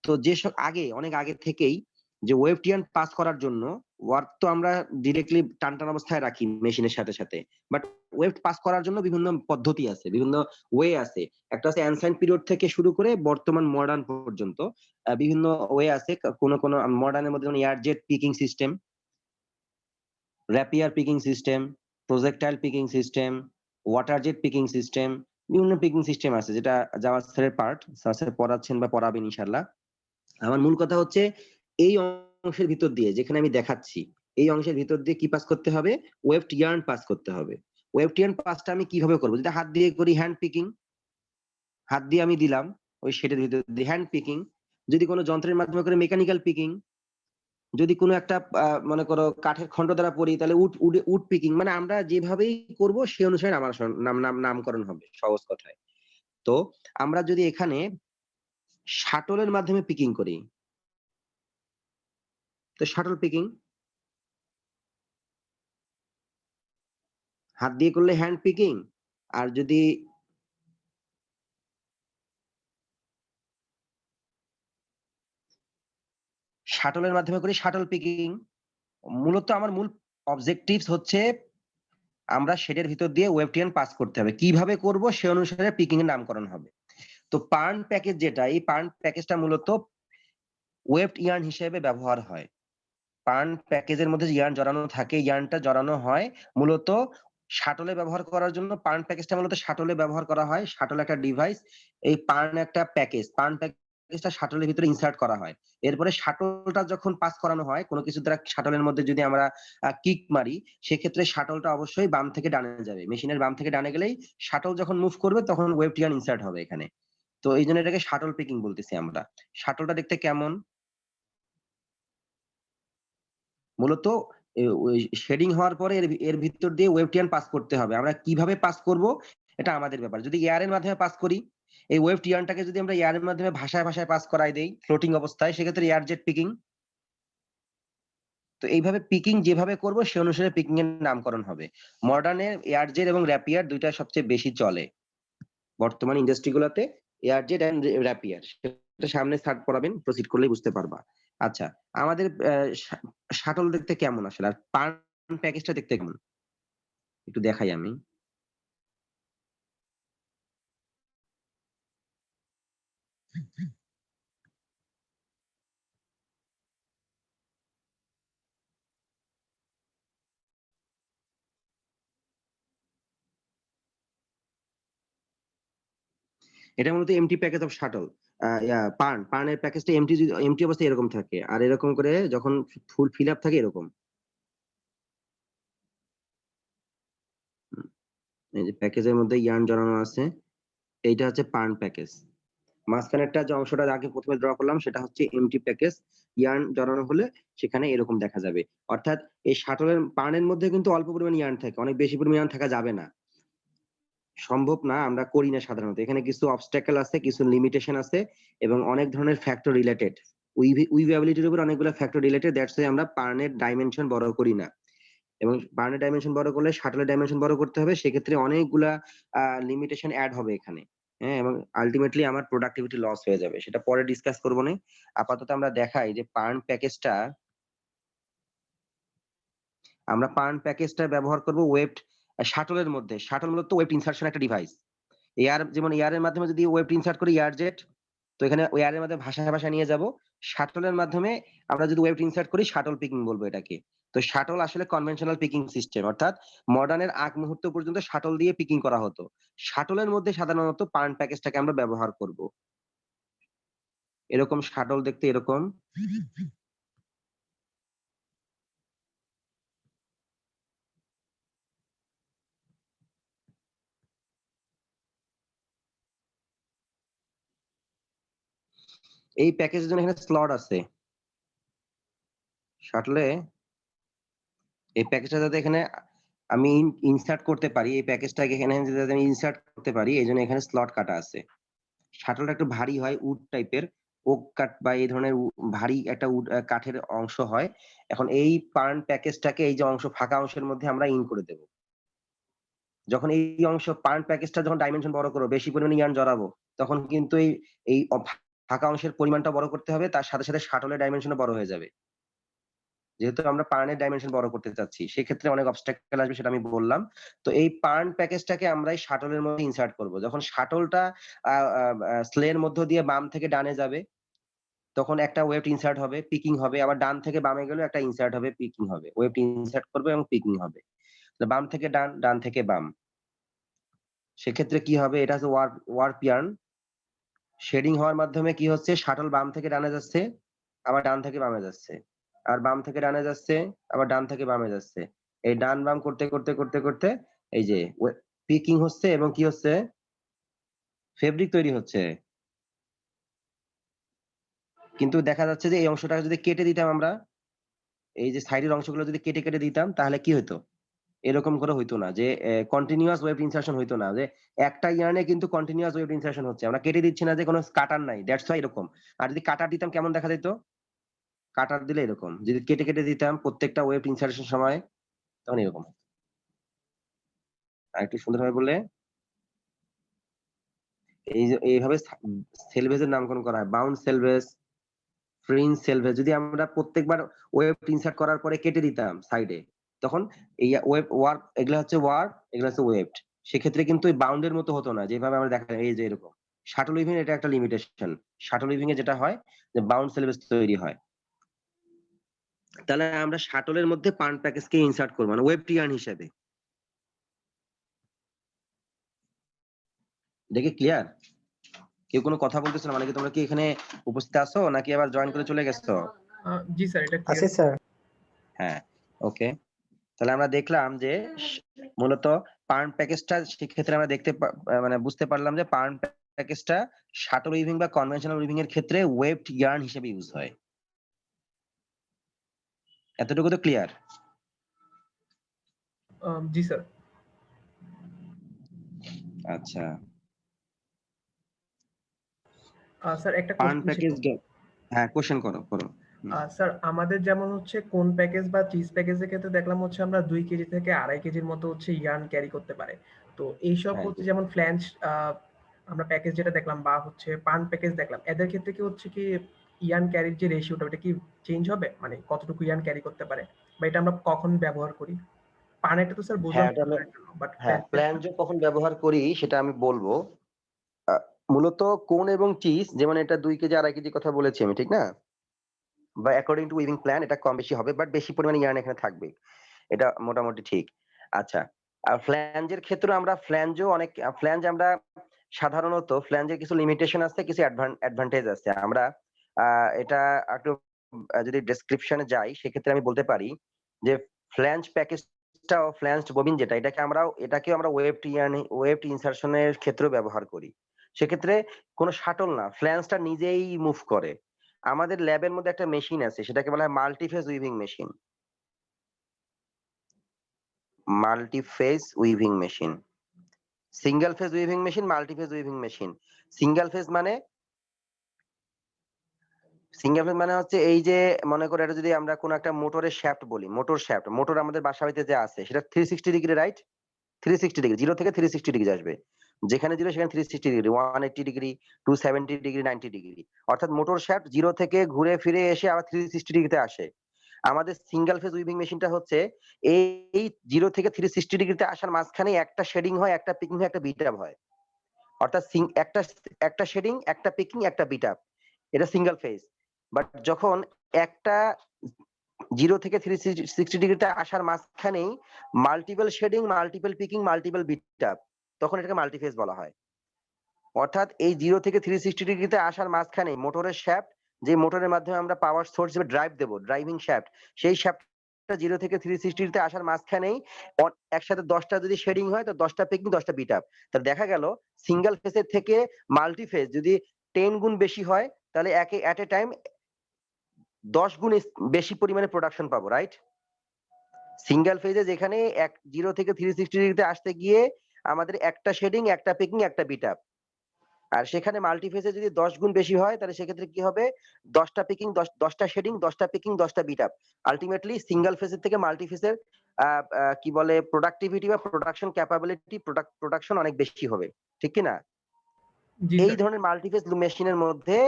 তো যেসব অনেক আগে থেকেই যে ওয়েভ ইয়ার্ন পাস করার জন্য ওয়ার্ক তো আমরা ডিরেক্টলি টান অবস্থায় রাখি মেশিনের সাথে সাথে, বাট ওয়েভ পাস করার জন্য বিভিন্ন পদ্ধতি আছে, বিভিন্ন ওয়ে আছে। একটা আছে অ্যানসাইন্ট পিরিয়ড থেকে শুরু করে বর্তমান মডার্ন পর্যন্ত বিভিন্ন ওয়ে আছে। কোন মডার্নের মধ্যে যেমন air jet picking system, rapier picking system, projectile picking system, water jet picking system, বিভিন্ন পিকিং সিস্টেম আছে, যেটা জাওয়াদ স্যারের পার্ট। স্যার পড়াচ্ছেন বা পড়াবেন ইনশাআল্লাহ। আমার মূল কথা হচ্ছে এই অংশের ভিতর দিয়ে যেখানে আমি দেখাচ্ছি, এই অংশের ভিতর দিয়ে কি পাস করতে হবে? ওয়েভ ইয়ার্ন পাস করতে হবে। ওয়েভ ইয়ার্ন পাসটা আমি কিভাবে করবো? যদি হাত দিয়ে করি, হ্যান্ড পিকিং, হাত দিয়ে আমি দিলাম ওই শেডের ভিতর দিয়ে, হ্যান্ড পিকিং। যদি কোনো যন্ত্রের মাধ্যমে করে, মেকানিক্যাল পিকিং। যদি কোনো একটা মনে করো কাঠের খন্ড দ্বারা পড়ি, তাহলে উড পিকিং। মানে আমরা যেভাবেই করব সেই অনুসারে আমার নামকরণ হবে, সহজ কথায়। তো আমরা যদি এখানে শাটলের মাধ্যমে পিকিং করি, তো শাটল পিকিং হাত দিয়ে করলে হ্যান্ড পিকিং। আর যদি শাটলের মাধ্যমে করি, শাটল পিকিং। মূলত আমার মূল অবজেক্টিভস হচ্ছে আমরা শেডের ভিতর দিয়ে ওয়েভ ইয়ার্ন পাস করতে হবে। কিভাবে করব সে অনুসারে পিকিং এর নামকরণ হবে। তো পার্ন প্যাকেজ যেটা, এই পার্ন প্যাকেজটা মূলত ওয়েভ ইয়ার্ন হিসেবে ব্যবহার হয়। পার্ন প্যাকেজের মধ্যে যে ইয়ার্ন জড়ানো থাকে, ইয়ার্নটা জড়ানো হয় মূলত শাটলে ব্যবহার করার জন্য। পার্ন প্যাকেজটা মূলত শাটলে ব্যবহার করা হয়। শাটল একটা ডিভাইস, এই পার্ন একটা প্যাকেজ। পার্ন প্যাকেজ প্যাকেজটা শাটলের ভিতরে ইনসার্ট করা হয়। এরপরে শাটলটা যখন পাস করানো হয় কোনো কিছু দ্বারা শাটলের মধ্যে যদি আমরা কিক মারি সেক্ষেত্রে শাটলটা অবশ্যই বাম থেকে ডানে যাবে। মেশিনের বাম থেকে ডানে গেলেই শাটল যখন মুভ করবে তখন ওয়েব টিয়ান ইনসার্ট হবে এখানে। তো এইজন্য এটাকে শাটল পিকিং বলতেছি আমরা। শাটলটা দেখতে কেমন? মূলত ওই শেডিং হওয়ার পরে এর ভিতর দিয়ে ওয়েব টিয়ান পাস করতে হবে। আমরা কিভাবে পাস করব এটা আমাদের ব্যাপার। যদি এয়ার এর মাধ্যমে পাস করি, এই ওয়েব টিয়ানটাকে যদি আমরা এয়ার এর মাধ্যমে ভাষায় পাস করাই দেই ফ্লোটিং অবস্থায় সেক্ষেত্রে এয়ার জেট পিকিং। তো এইভাবে পিকিং যেভাবে করব সে অনুসারে পিকিং এর নামকরণ হবে। মডার্নে এয়ার জেট এবং র‍্যাপিয়ার দুইটা সবচেয়ে বেশি চলে বর্তমান ইন্ডাস্ট্রিগুলোতে, এয়ার জেট এন্ড র‍্যাপিয়ার। সেটা সামনে স্টার্ট করাবেন, প্রসিড করলেই বুঝতে পারবা। আচ্ছা, আমাদের শাটল দেখতে কেমন আসলে আর পার্ন প্যাকেজটা দেখতে কেমন একটু দেখাই আমি। এটা মূলত এমটি প্যাকেজ অফ শাটল। পার্নের প্যাকেজটা এমটি অবস্থায় এরকম থাকে আর এরকম করে যখন ফুল ফিল আপ থাকে এরকম। এই যে প্যাকেজের মধ্যে ইয়ার্ন জড়ানো আছে, এইটা হচ্ছে পার্ন প্যাকেজ। মাঝখানেরটা যে অংশটা আগে প্রথমে ড্র করলাম সেটা হচ্ছে এমটি প্যাকেজ। ইয়ার্ন জড়ানো হলে সেখানে এরকম দেখা যাবে। অর্থাৎ এই শাটলের পার্নের মধ্যে কিন্তু অল্প পরিমাণ ইয়ার্ন থাকে, অনেক বেশি পরিমাণ ইয়ার্ন থাকা যাবে না, সম্ভব না, আমরা করি না সাধারণত। এখানে কিছু অবস্ট্যাকল আছে, কিছু লিমিটেশন আছে এবং অনেক ধরনের ফ্যাক্টর রিলেটেড, উইভেবিলিটির উপর অনেকগুলো ফ্যাক্টর রিলেটেড। দ্যাটস ওয়াই আমরা পার্নের ডাইমেনশন বড় করি না। এবং পার্নের ডাইমেনশন বড় করলে শাটলের ডাইমেনশন বড় করতে হবে, সেক্ষেত্রে অনেকগুলা লিমিটেশন অ্যাড হবে এখানে। হ্যাঁ, এবং আলটিমেটলি আমার প্রোডাক্টিভিটি লস হয়ে যাবে, সেটা পরে ডিসকাস করবো না। আপাতত আমরা দেখাই যে পার্ন প্যাকেজটা ব্যবহার করব ওয়েব শাটলের মধ্যে। শাটল মূলত ওয়েব ইনসার্শন একটা ডিভাইস। যেমন এয়ারের মাধ্যমে যদি ওয়েব ইনসার্ট করি এয়ার জেট, তো এখানে এয়ারের মাধ্যমে ভাষায় নিয়ে যাব। শাটলের মাধ্যমে আমরা যদি ওয়েব ইনসার্ট করি শাটল পিকিং বলবো এটাকে। তো শাটল আসলে কনভেনশনাল পিকিং সিস্টেম, অর্থাৎ মডার্নের আগ মুহূর্ত পর্যন্ত শাটল দিয়ে পিকিং করা হতো। শাটলের মধ্যে সাধারণত পার্ন প্যাকেজটাকে আমরা ব্যবহার করব। এরকম শাটল দেখতে এরকম। এই প্যাকেজের জন্য এখানে স্লট আছে শাটলে। এই প্যাকেজটা যাতে এখানে আমি ইনসার্ট করতে পারি, এই প্যাকেজটাকে এখানে যাতে আমি ইনসার্ট করতে পারি এই জন্য এখানে স্লট কাটা আছে। শাটলটা একটু ভারী হয়, উড টাইপের, ওক কাঠ বা এই ধরনের ভারী একটা উড কাঠের অংশ হয়। এখন এই পার্ন প্যাকেজটাকে এই যে অংশ ফাঁকা অংশের মধ্যে আমরা ইন করে দেব। যখন এই অংশ পার্ন প্যাকেজটা যখন ডাইমেনশন বড় করবো, বেশি পরিমাণে ইয়ার্ন জড়াবো, তখন কিন্তু এই ফাঁকা অংশের পরিমাণটা বড় করতে হবে, তার সাথে সাথে শাটলের ডাইমেনশনও বড় হয়ে যাবে। যেহেতু আমরা পার্নের ডাইমেনশন বড় করতে চাচ্ছি সেক্ষেত্রে অনেক অবস্ট্যাকল আসবে, সেটা আমি বললাম। তো এই পার্ন প্যাকেজটাকে আমরা এই শাটলের মধ্যে ইনসার্ট করব। যখন শাটলটা স্লের মধ্য দিয়ে বাম থেকে ডানে যাবে তখন একটা ওয়েব ইনসার্ট হবে, পিকিং হবে, আবার ডান থেকে বামে গেলেও একটা ইনসার্ট হবে, পিকিং হবে। ওয়েব ইনসার্ট করবে এবং পিকিং হবে। তো বাম থেকে ডান, ডান থেকে বাম। সেক্ষেত্রে কি হবে, এটা হচ্ছে ওয়ার্প ইয়ার্ন। শেডিং হওয়ার মাধ্যমে কি হচ্ছে, শাটল বাম থেকে ডানে যাচ্ছে, আবার ডান থেকে বামে যাচ্ছে, আর বাম থেকে ডানে যাচ্ছে, আবার ডান থেকে বামে যাচ্ছে। এই ডান বাম করতে করতে করতে করতে এই যে পিকিং হচ্ছে এবং কি হচ্ছে, ফেব্রিক তৈরি হচ্ছে। কিন্তু দেখা যাচ্ছে যে এই অংশটাকে যদি কেটে দিতাম আমরা, এই যে সাইডের অংশগুলো যদি কেটে কেটে দিতাম তাহলে কি হতো, এরকম করে হইতো না যে কন্টিনিউয়াস ওয়েব ইনসার্শন হইতো না, যে একটা ইয়ার্নে কিন্তু কন্টিনিউয়াস ওয়েব ইনসার্শন হচ্ছে, আমরা কেটে দিচ্ছি না যে কোনো কাটার নাই, দ্যাটস ওয়াই এরকম। আর যদি কাটার দিতাম কেমন দেখা যেত, কাটার দিলে এরকম, যদি কেটে কেটে দিতাম প্রত্যেকটা ওয়েব ইনসার্শন সময় তখন এরকম। আর একটু সুন্দরভাবে বললে এই যে এইভাবে সেলভেজের নামকরণ করা হয়, বাউন্ড সেলভেজ, ফ্রিঞ্জ সেলভেজ। যদি আমরা প্রত্যেকবার ওয়েব ইনসার্ট করার পরে কেটে দিতাম সাইডে, তখন এই ওয়েব ওয়ার্ক, এগুলো হচ্ছে ওয়ার্ক, এগুলো হচ্ছে ওয়েব। সেক্ষেত্রে কিন্তু এই বাউন্ডের মতো হতো না, যেভাবে আমরা দেখা এই যে এরকম। শাটল উইভিং এটা একটা লিমিটেশন। শাটল উইভিং এ যেটা হয় যে বাউন্ড সেলভেজ তৈরি হয়। তাহলে আমরা শাটলের মধ্যে পার্ন প্যাকেজকে ইনসার্ট করব মানে ওয়েব টিয়ার্ন হিসেবে। দেখে ক্লিয়ার? কেউ কোনো কথা বলতেছো না, মানে কি তোমরা কি এখানে উপস্থিত আছো নাকি আবার জয়েন করে চলে গেছো? জি স্যার, এটা আছি ক্লিয়ার। স্যার। হ্যাঁ, ওকে। তাহলে আমরা দেখলাম যে মূলত পার্ন প্যাকেজটা সেক্ষেত্রে আমরা মানে বুঝতে পারলাম যে পার্ন প্যাকেজটা শাটল উইভিং বা কনভেনশনাল উইভিং এর ক্ষেত্রে ওয়েভড ইয়ার্ন হিসেবে ইউজ হয়। এতটুকু তো ক্লিয়ার? জি স্যার। আচ্ছা, স্যার একটা পার্ন কোশ্চেন ছিল। প্যাকেজ, হ্যাঁ কোশ্চেন করো করো। স্যার আমাদের যেমন হচ্ছে কোন প্যাকেজ বা চিজ প্যাকেজের ক্ষেত্রে দেখলাম হচ্ছে আমরা 2 কেজি থেকে 2.5 কেজির মতো হচ্ছে ইয়ার্ন ক্যারি করতে পারে। তো এইসব হ্যাঁ, হচ্ছে যেমন ফ্ল্যাঞ্জ আমরা প্যাকেজ যেটা দেখলাম বা হচ্ছে পান প্যাকেজ দেখলাম, এদের ক্ষেত্রে কি হচ্ছে কি ইয়ার্ন ক্যারির যে রেশিওটা ওটা কি চেঞ্জ হবে? মানে কতটুকু ইয়ার্ন ক্যারি করতে পারে? বা এটা আমরা কখন ব্যবহার করি? পানেরটা তো স্যার বুঝলাম হ্যাঁ এটা আমি, ফিল্টারের জন্য, বাট হ্যাঁ প্ল্যান যে কখন ব্যবহার করি সেটা আমি বলবো। মূলত কোন এবং চিজ, যেমন এটা 2 কেজি 2.5 কেজি কথা বলেছি আমি, ঠিক না? বা অ্যাকর্ডিং টু উইভিং প্ল্যান এটা কম বেশি হবে, বাট বেশি পরিমাণে ইয়ার্ন এখানে থাকবে। এটা মোটামুটি ঠিক। আচ্ছা। আর ফ্ল্যাঞ্জের ক্ষেত্রেও আমরা ফ্ল্যাঞ্জ আমরা সাধারণত ফ্ল্যাঞ্জের কিছু লিমিটেশন আছে, কিছু অ্যাডভান্টেজ আছে। আমরা এটা একটু যদি ডেসক্রিপশনে যাই সেক্ষেত্রে আমি বলতে পারি যে ফ্ল্যাঞ্জ প্যাকেজটা ও ফ্ল্যাঞ্জড ববিন যেটা এটাকেও আমরা ওয়েভড ইনসারশন এর ক্ষেত্রেও ব্যবহার করি। সেক্ষেত্রে কোনো শাটল না, ফ্ল্যাঞ্জটা নিজেই মুভ করে। আমাদের ল্যাবের মধ্যে একটা মেশিন আছে, সেটাকে বলা হয় multiphase weaving machine. Multiphase weaving machine, single phase weaving machine, multiphase weaving machine. Single phase মানে হচ্ছে এই যে মনে করো এটা যদি আমরা কোন একটা মোটরের শ্যাফট বলি, মোটর আমাদের বাসা বাড়িতে যে আছে সেটা 360 ডিগ্রি, রাইট? 360 ডিগ্রি, 0 থেকে 360 ডিগ্রি আসবে। যেখানে 0 সেখানে 360 ডিগ্রি, 180 ডিগ্রি, 270 ডিগ্রি, 90 ডিগ্রি। অর্থাৎ মোটর শ্যাফট 0 থেকে ঘুরে ফিরে এসে আবার 360 ডিগ্রিতে আসে। আমাদের সিঙ্গেল ফেজ উইভিং মেশিনটা হচ্ছে এই 0 থেকে 360 ডিগ্রিতে আসার মাঝখানে একটা শেডিং হয়, একটা পিকিং হয়, একটা বিট আপ হয়। অর্থাৎ একটা শেডিং, একটা পিকিং, একটা বিট আপ। এটা সিঙ্গেল ফেজ। বাট যখন একটা 0 থেকে 360 ডিগ্রিতে আসার মাঝখানেই multiple shedding, multiple picking, multiple beat up, তখন এটাকে মাল্টিফেজ বলা হয়। অর্থাৎ এই 0 থেকে 360 ডিগ্রিতে আসার মাঝখানে মোটরের শ্যাফট, যে মোটরের মাধ্যমে আমরা পাওয়ার সোর্স হিসেবে ড্রাইভ দেব, ড্রাইভিং শ্যাফট, সেই শ্যাফটটা 0 থেকে 360 ডিগ্রিতে আসার মাঝখানেই একসাথে 10টা যদি শেডিং হয় তো 10টা পিকিং, 10টা বিট আপ। তাহলে দেখা গেল সিঙ্গেল ফেজের থেকে মাল্টিফেজ যদি 10 গুণ বেশি হয় তাহলে এট এ টাইম 10 গুণ বেশি পরিমাণে প্রোডাকশন পাবো, রাইট? সিঙ্গেল ফেজে যেখানে 0 থেকে 360 ডিগ্রিতে আসতে গিয়ে আমাদের একটা শেডিং, একটা পিকিং, একটা বিট আপ। আর সেখানে মাল্টিফেজে যদি 10 গুণ বেশি হয় তাহলে সেক্ষেত্রে কি হবে? 10টা পিকিং, 10টা শেডিং, 10টা পিকিং, 10টা বিট আপ। আল্টিমেটলি সিঙ্গেল ফেজের থেকে মাল্টিফেজের কি বলে প্রোডাক্টিভিটি বা প্রোডাকশন ক্যাপাবিলিটি, প্রোডাকশন অনেক বেশি হবে। ঠিক কি না? জি এই স্যার। ধরনের মাল্টিফেজ মেশিনের মধ্যে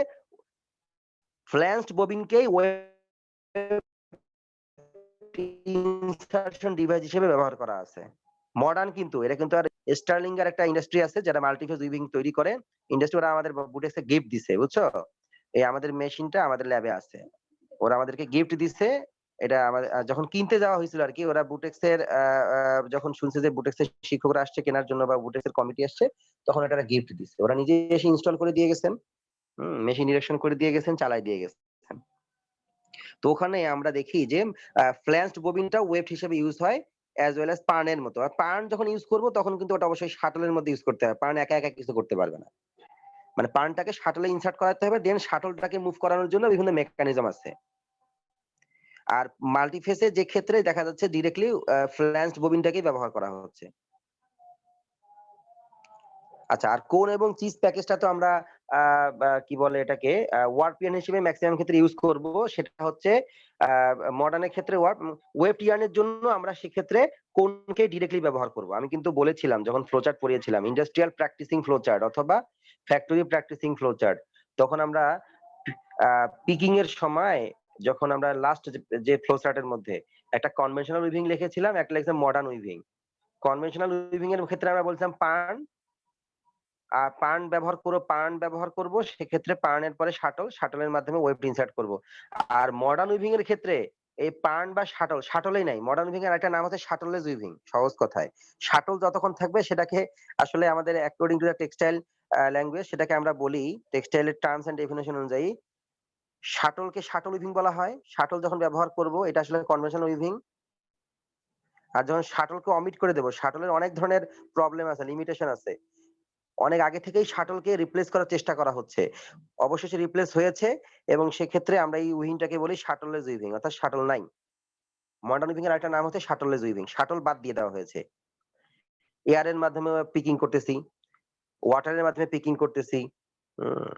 ফ্ল্যাঞ্জড ববিনকেই ইনসারশন ডিভাইস হিসেবে ব্যবহার করা আছে। মডার্ন কিন্তু এটা কিন্তু আর স্টার্লিং এর একটা ইন্ডাস্ট্রি আছে যারা মাল্টিফেজ উইভিং তৈরি করে। ইন্ডাস্ট্রি ওরা আমাদের বুটেক্সে গিফট দিছে, বুঝছো? এই আমাদের মেশিনটা আমাদের ল্যাবে আছে। ওরা আমাদেরকে গিফট দিছে। এটা আমাদের যখন কিনতে যাওয়া হয়েছিল আরকি, ওরা বুটেক্সের যখন শুনছে যে বুটেক্সের শিক্ষকরা আসছে কেনার জন্য বা বুটেক্সের কমিটি আসছে, তখন এটা গিফট দিছে। ওরা নিজে এসে ইনস্টল করে দিয়ে গেছেন। মেশিন নিরীক্ষণ করে দিয়ে গেছেন, চালায় দিয়ে গেছেন। তো ওখানে আমরা দেখি যে ফ্ল্যাঞ্জড ববিনটা ওয়েভড হিসেবে ইউজ হয় অ্যাজ ওয়েল অ্যাজ পার্নের মতো। আর পার্ন যখন ইউজ করব তখন কিন্তু ওটা অবশ্যই শাটলের মধ্যে ইউজ করতে হবে। পার্ন একা একা কিছু করতে পারবে না। মানে পার্নটাকে শাটলে ইনসার্ট করাতে হবে, দেন শাটলটাকে মুভ করানোর জন্য বিভিন্ন মেকানিজম আছে। আর মাল্টিফেসে যে ক্ষেত্রে দেখা যাচ্ছে ডিরেক্টলি ফ্ল্যাঞ্জড ববিনটাকেই ব্যবহার করা হচ্ছে। আচ্ছা, আর কোন এবং চিজ প্যাকেজটা তো আমরা কি বলে এটাকে ওয়ার্পিয়ান হিসেবে ম্যাক্সিমাম ক্ষেত্রে ইউজ করব। সেটা হচ্ছে মডার্নের ক্ষেত্রে ওয়েব ইয়ার্নের জন্য আমরা সেক্ষেত্রে কোনকে ডিরেক্টলি ব্যবহার করব। আমি কিন্তু বলেছিলাম যখন ফ্লোচার্ট পড়িয়েছিলাম, ইন্ডাস্ট্রিয়াল প্র্যাকটিসিং ফ্লোচার্ট অথবা ফ্যাক্টরি প্র্যাকটিসিং ফ্লোচার্ট, তখন আমরা পিকিং এর সময় যখন আমরা লাস্ট যে ফ্লোচার্টের মধ্যে একটা কনভেনশনাল উইভিং লিখেছিলাম, একটা লিখেছিলাম মডার্ন উইভিং। কনভেনশনাল উইভিং এর ক্ষেত্রে আমরা বলছিলাম পার্ন ব্যবহার করব, সেক্ষেত্রে পার্নের পরে শাটলের মাধ্যমে ওয়েব ইনসার্ট করব। আর মডার্ন উইভিং এর ক্ষেত্রে এই পার্ন বা শাটলেই নাই। মডার্ন উইভিং এর একটা নাম হচ্ছে শাটললেস উইভিং। সহজ কথায় শাটল যতক্ষণ থাকবে সেটাকে আসলে আমাদের according to the textile language সেটাকে আমরা বলি টেক্সটাইলের টার্মস এন্ড ডেফিনিশন অনুযায়ী শাটলকে শাটল উইভিং বলা হয়। শাটল যখন ব্যবহার করব এটা আসলে কনভেনশনাল উইভিং। আর যখন শাটলকে অমিট করে দেব, শাটলের অনেক ধরনের প্রবলেম আছে, লিমিটেশন আছে। অনেক আগে থেকেই শাটলকে রিপ্লেস করার চেষ্টা করা হচ্ছে। অবশেষে রিপ্লেস হয়েছে এবং সেক্ষেত্রে আমরা এই উইভিংটাকে বলি শাটললেস উইভিং অর্থাৎ শাটল নাই। মডার্ন উইভিং এর আরেকটা নাম হচ্ছে শাটললেস উইভিং। শাটল বাদ দিয়ে দেওয়া হয়েছে। এয়ার এর মাধ্যমে পিকিং করতেছি, ওয়াটার এর মাধ্যমে পিকিং করতেছি। হুম।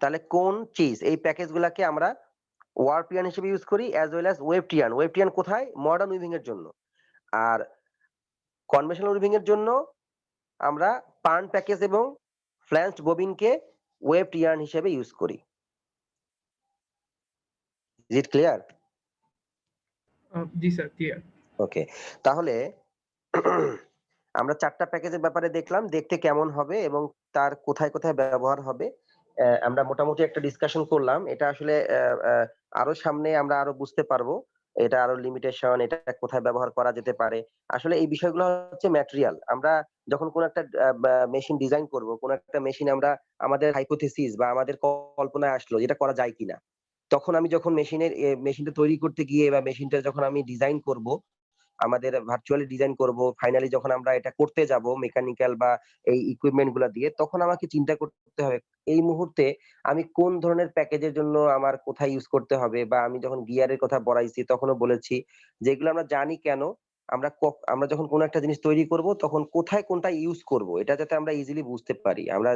তাহলে কোন চিজ এই প্যাকেজ গুলাকে আমরা ওয়ার্প ইয়ার্ন হিসেবে ইউজ করি as well as waved yarn. Waved yarn কোথায়? মডার্ন উইভিং এর জন্য। আর কনভেনশনাল উইভিং এর জন্য আমরা পার্ন প্যাকেজ এবং ফ্ল্যাঞ্জড ববিনকে ওয়েবড ইয়ার্ন হিসেবে ইউজ করি। Is it clear? জি স্যার, ক্লিয়ার। ওকে, তাহলে আমরা ৪ টা প্যাকেজের ব্যাপারে দেখলাম, দেখতে কেমন হবে এবং তার কোথায়, কোথায় ব্যবহার হবে। আমরা মোটামুটি একটা ডিসকাশন করলাম। এটা আসলে আরো সামনে আমরা আরো বুঝতে পারবো। এটা আরো লিমিটেশন, এটা কোথায় ব্যবহার করা যেতে পারে। আসলে এই বিষয়গুলো হচ্ছে ম্যাটেরিয়াল। আমরা যখন কোন একটা মেশিন ডিজাইন করব, কোন একটা মেশিন আমরা আমাদের হাইপোথিসিস বা আমাদের কল্পনায় আসলো যেটা করা যায় কিনা। তখন আমি যখন মেশিনটা তৈরি করতে গিয়ে বা মেশিনটা যখন আমি ডিজাইন করব, আমাদের ভার্চুয়ালি ডিজাইন করব, ফাইনালি যখন আমরা এটা করতে যাব মেকানিক্যাল বা এই ইকুইপমেন্ট গুলা দিয়ে, তখন আমাকে চিন্তা করতে হবে এই মুহূর্তে আমি কোন ধরনের প্যাকেজের জন্য আমার কোথায় ইউজ করতে হবে। বা আমি যখন গিয়ারের কথা বলাইছি তখনও বলেছি যে এগুলো আমরা জানি কেন, আমরা যখন কোন একটা জিনিস তৈরি করব তখন কোথায় কোনটা ইউজ করব এটা যাতে আমরা ইজিলি বুঝতে পারি। আমরা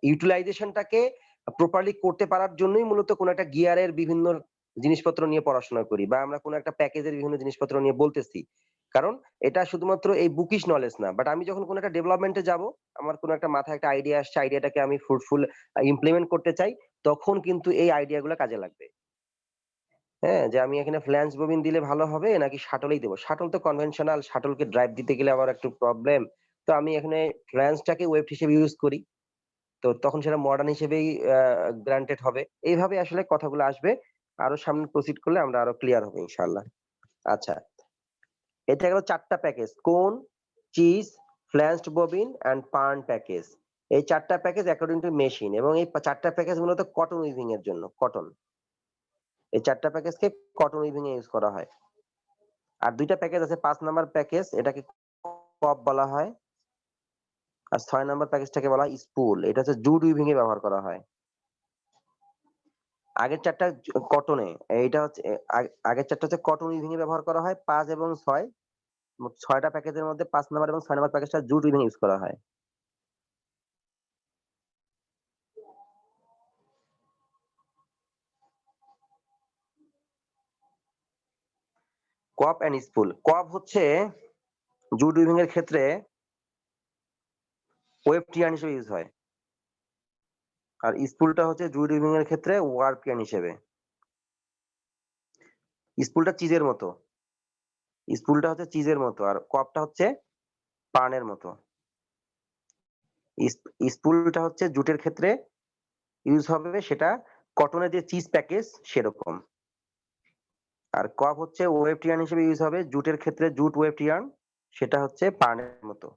ইউটিলাইজেশনটাকে প্রপারলি করতে পারার জন্যই মূলত কোন একটা গিয়ারের বিভিন্ন জিনিসপত্র নিয়ে পড়াশোনা করি বা আমরা কোন একটা প্যাকেজের বিভিন্ন জিনিসপত্র নিয়ে বলতেছি। কারণ এটা শুধুমাত্র এই বুকিশ নলেজ না। বাট আমি যখন কোন একটা ডেভেলপমেন্টে যাব, আমার কোন একটা মাথায় একটা আইডিয়া আসছে, আইডিয়াটাকে আমি ফ্রুটফুল ইমপ্লিমেন্ট করতে চাই, তখন কিন্তু এই আইডিয়া গুলো কাজে লাগবে। হ্যাঁ? যে আমি এখানে ফ্ল্যাঞ্জ ববিন দিলে ভালো হবে নাকি শাটলেই দেব। শাটল তো কনভেনশনাল, শাটলকে ড্রাইভ দিতে গেলে আবার একটু প্রবলেম। তো আমি এখানে ফ্ল্যাঞ্জটাকে ওয়েবড হিসেবে ইউজ করি। তো তখন সেটা মডার্ন হিসেবেই গ্রান্টেড হবে। এইভাবে আসলে কথাগুলো আসবে। আরো সামনে প্রসিড করলে আমরা আরো ক্লিয়ার হবো ইনশাআল্লাহ। আচ্ছা, এটা গেল ৪ টা package. Cone, cheese, flanged bobbin and pirn package. এই ৪ টা প্যাকেজ অ্যাকর্ডিং টু মেশিন এবং এই ৪ টা প্যাকেজ মূলত কটন উইভিং এর জন্য, কটন। এই ৪ টা প্যাকেজকে কটন উইভিং এ ইউজ করা হয়। আর ২ টা প্যাকেজ আছে, ৫ নাম্বার প্যাকেজ এটাকে কপ বলা হয়। আর ৬ নাম্বার প্যাকেজটাকে বলা হয় স্পুল। এটা হচ্ছে জুট উইভিং এ ব্যবহার করা হয়। আগের ৪ টা কটনে, এইটা হচ্ছে আগের ৪ টা হচ্ছে কটন উইভিং এ ব্যবহার করা হয়। ৫ এবং ৬ মোট ৬ টা প্যাকেজের মধ্যে ৫ নাম্বার এবং ৬ নাম্বার প্যাকেজটা জুট উইভিং ইউজ করা হয়। কপ অ্যান্ড স্পুল। কপ হচ্ছে জুট উইভিং এর ক্ষেত্রে ওয়েবড ইয়ার্ন হিসেবে ইউজ হয়। আর স্পুলটা হচ্ছে জুট উইভিং এর ক্ষেত্রে ওয়ার্প ইয়ার্ন হিসেবে। স্পুলটা চিজের মতো। স্পুলটা হচ্ছে চিজের মতো আর কপটা হচ্ছে পানের মতো। স্পুলটা হচ্ছে জুটের ক্ষেত্রে ইউজ হবে, সেটা কটনের যে চিজ প্যাকেজ সেরকম। আর কপ হচ্ছে ওয়েবড ইয়ার্ন হিসেবে ইউজ হবে জুটের ক্ষেত্রে, জুট ওয়েবড ইয়ার্ন, সেটা হচ্ছে পানের মতো।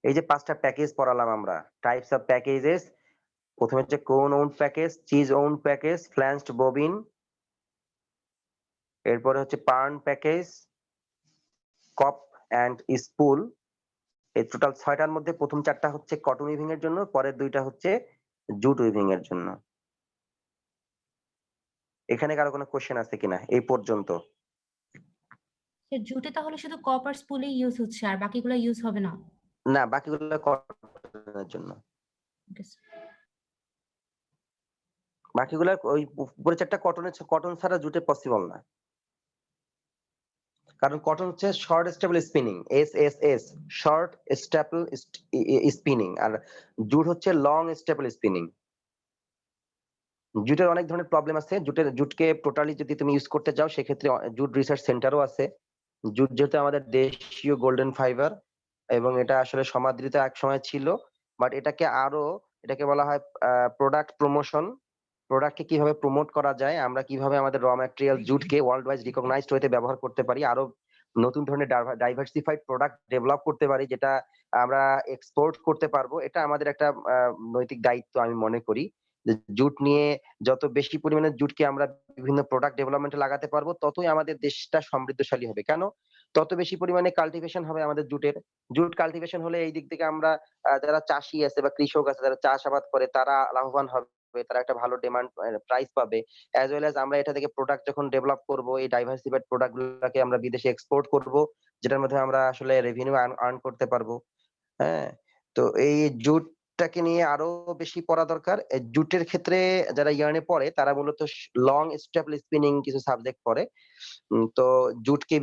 এই যে ৫ টা প্যাকেজ পড়ালাম আমরা, টাইপস অফ প্যাকেজেস। প্রথমে হচ্ছে কোন wound package, cheese wound package, flanged bobbin, এরপরে হচ্ছে pirn package, cop and spool. এই টোটাল ৬ টার মধ্যে প্রথম ৪ টা হচ্ছে কটন উইভিং এর জন্য, পরের ২ টা হচ্ছে জুট উইভিং এর জন্য। এখানে কারো কোনো কোশ্চেন আছে কিনা এই পর্যন্ত? জুটে তাহলে শুধু কপার স্পুলে ইউজ হচ্ছে আর বাকিগুলো ইউজ হবে না? না, বাকিগুলো কটনের জন্য। Okay, sir. বাকিগুলা ওই উপরে ৪ টা কটন ছাড়া জুটে পসিবল না। কারণ কটন হচ্ছে short staple spinning, SSS, short staple spinning, আর জুট হচ্ছে লং স্টেপল স্পিনিং। জুটের অনেক ধরনের প্রবলেম আছে। জুটকে টোটালি যদি তুমি ইউজ করতে চাও সেক্ষেত্রে জুট রিসার্চ সেন্টারও আছে। জুট যেহেতু আমাদের দেশীয় গোল্ডেন ফাইবার এবং এটা আসলে সমাদৃত এক সময় ছিল, বাট এটাকে বলা হয় প্রোডাক্ট প্রমোশন। প্রোডাক্টকে কিভাবে প্রমোট করা যায়, আমরা কিভাবে আমাদের র ম্যাটেরিয়াল জুটকে ওয়ার্ল্ড ওয়াইজ রিকগনাইজড ওয়েতে ব্যবহার করতে পারি, আরো নতুন ধরনের ডাইভার্সিফাইড প্রোডাক্ট ডেভেলপ করতে পারি, যেটা আমরা এক্সপোর্ট করতে পারবো। এটা আমাদের একটা নৈতিক দায়িত্ব আমি মনে করি। যে জুট নিয়ে যত বেশি পরিমাণে জুটকে আমরা বিভিন্ন প্রোডাক্ট ডেভেলপমেন্টে লাগাতে পারবো, ততই আমাদের দেশটা সমৃদ্ধশালী হবে। কেন? তত বেশি পরিমাণে কাল্টিভেশন হবে আমাদের জুটের। জুট কাল্টিভেশন হলে এই দিক থেকে আমরা যারা চাষী আছে বা কৃষক আছে, যারা চাষাবাদ করে, তারা লাভবান হবে। তারা একটা ভালো ডিমান্ড প্রাইস পাবে। অ্যাজ ওয়েল অ্যাজ আমরা এটা থেকে প্রোডাক্ট যখন ডেভেলপ করব, এই ডাইভার্সিফাইড প্রোডাক্ট গুলাকে আমরা বিদেশে এক্সপোর্ট করব, যেটার মাধ্যমে আমরা আসলে রেভিনিউ আর্ন করতে পারবো। হ্যাঁ? তো এই জুটটাকে নিয়ে আরো বেশি পড়া দরকার। জুটের ক্ষেত্রে যারা ইয়ার্নে পড়ে, তারা মূলত লং স্টেপল স্পিনিং কিছু সাবজেক্ট পড়ে। তো জুটকে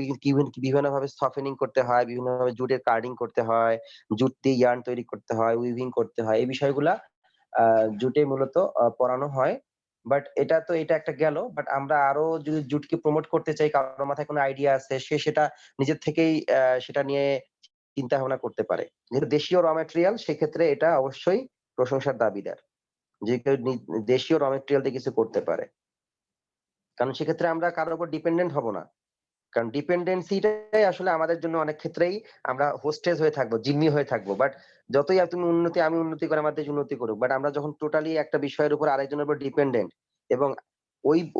বিভিন্নভাবে সফেনিং করতে হয়, বিভিন্নভাবে জুটের কার্ডিং করতে হয়, জুট দিয়ে ইয়ার্ন তৈরি করতে হয়, উইভিং করতে হয়। এই বিষয়গুলা জুটে মূলত পড়ানো হয়। বাট এটা একটা গেল। বাট আমরা আরো যদি জুটকে প্রমোট করতে চাই, কারোর মাথায় কোনো আইডিয়া আছে, সে সেটা নিজের থেকেই সেটা নিয়ে চিন্তা ভাবনা করতে পারে। যেহেতু দেশীয় র ম্যাটেরিয়াল, সেক্ষেত্রে এটা অবশ্যই প্রশংসার দাবিদার। যে কেউ দেশীয় র ম্যাটেরিয়াল দিয়ে কিছু করতে পারে। কারণ সেক্ষেত্রে আমরা কারোর উপর ডিপেন্ডেন্ট হব না। কারণ ডিপেন্ডেন্সিটাই আসলে আমাদের জন্য অনেক ক্ষেত্রেই আমরা হোস্টেজ হয়ে থাকবো, জিম্মি হয়ে থাকবো। বাট যতই তুমি উন্নতি, আমি উন্নতি করে, আমার দেশ উন্নতি করুক, বাট আমরা যখন টোটালি একটা বিষয়ের উপর আরেকজনের উপর ডিপেন্ডেন্ট, এবং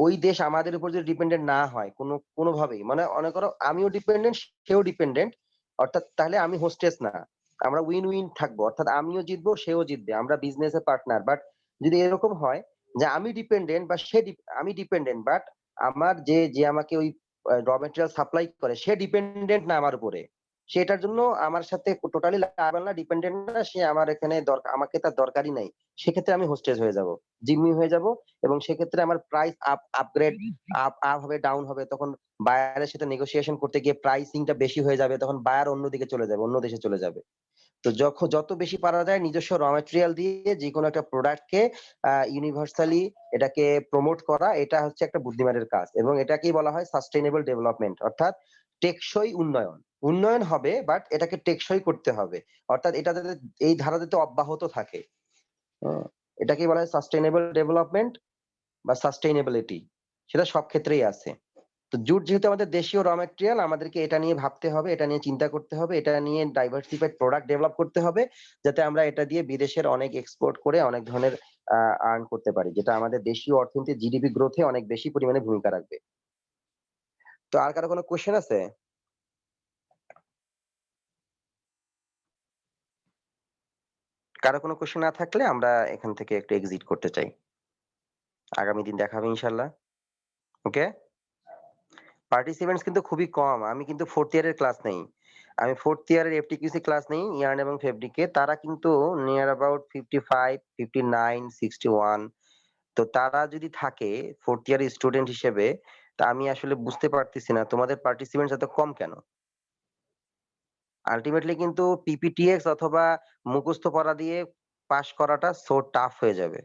ওই দেশ আমাদের উপর যদি ডিপেন্ডেন্ট না হয় কোনোভাবেই, মানে মনে করো আমিও ডিপেন্ডেন্ট, সেও ডিপেন্ডেন্ট, অর্থাৎ তাহলে আমি হোস্টেস না। আমরা উইন উইন থাকবো, অর্থাৎ আমিও জিতবো, সেও জিতবে, আমরা বিজনেসে পার্টনার। বাট যদি এরকম হয় যে আমি ডিপেন্ডেন্ট বা আমি ডিপেন্ডেন্ট, বাট আমার যে যে আমাকে ওই র ম্যাটেরিয়াল সাপ্লাই করে, সে ডিপেন্ডেন্ট না আমার উপরে, সেটার জন্য আমার সাথে টোটালি লায়াবল না, ডিপেন্ডেন্ট না, সে আমার এখানে আমাকে তার দরকারই নাই, সেক্ষেত্রে আমি হোস্টেজ হয়ে যাব, জিম্মি হয়ে যাব। এবং সেক্ষেত্রে আমার প্রাইস আপগ্রেড আপ হবে, ডাউন হবে। তখন বায়ারের সাথে নেগোসিয়েশন করতে গিয়ে প্রাইসিংটা বেশি হয়ে যাবে, তখন বায়ার অন্যদিকে চলে যাবে, অন্য দেশে চলে যাবে। তো যত বেশি পারা যায় নিজস্ব র ম্যাটেরিয়াল দিয়ে যে কোনো একটা প্রোডাক্টকে ইউনিভার্সালি এটাকে প্রমোট করা, এটা হচ্ছে একটা বুদ্ধিমানের কাজ। এবং এটাকেই বলা হয় সাস্টেইনেবল ডেভেলপমেন্ট, অর্থাৎ টেকসই উন্নয়ন। উন্নয়ন হবে, বাট এটাকে টেকসই করতে হবে। অর্থাৎ এটা যাতে এই ধারা যাতে অব্যাহত থাকে। হ্যাঁ? এটাকেই বলা হয় সাস্টেইনেবল ডেভেলপমেন্ট বা সাস্টেইনেবিলিটি। সেটা সব ক্ষেত্রেই আছে। তো জুট যেহেতু আমাদের দেশীয় র ম্যাটেরিয়াল, আমাদেরকে এটা নিয়ে ভাবতে হবে, এটা নিয়ে চিন্তা করতে হবে, এটা নিয়ে ডাইভার্সিফাইড প্রোডাক্ট ডেভেলপ করতে হবে, যাতে আমরা এটা দিয়ে বিদেশের অনেক এক্সপোর্ট করে অনেক ধরনের আর্ন করতে পারি, যেটা আমাদের দেশীয় অর্থনীতি জিডিপি গ্রোথে অনেক বেশি পরিমাণে ভূমিকা রাখবে। তো আর কারো কোনো কোশ্চেন আছে? কারো কোনো কোশ্চেন না থাকলে আমরা এখান থেকে একটু এক্সিট করতে চাই। আগামী দিন দেখা হবে ইনশাল্লাহ। ওকে? পার্টিসিপেন্টস কিন্তু খুবই কম। আমি কিন্তু 4th ইয়ারের ক্লাস নেই। আমি 4th ইয়ারের এফটিকিউসি ক্লাস নেই, ইয়ার্ন এবং ফেব্রিকে। তারা কিন্তু নিয়ার অ্যাবাউট 55, 59, 61। তো তারা যদি থাকে 4th ইয়ার স্টুডেন্ট হিসেবে, তা আমি আসলে বুঝতে পারতেছি না তোমাদের পার্টিসিপেন্টস এত কম কেন? আল্টিমেটলি কিন্তু পিপিটিএক্স অথবা মুখস্থ পড়া দিয়ে পাস করাটা সো টাফ হয়ে যাবে।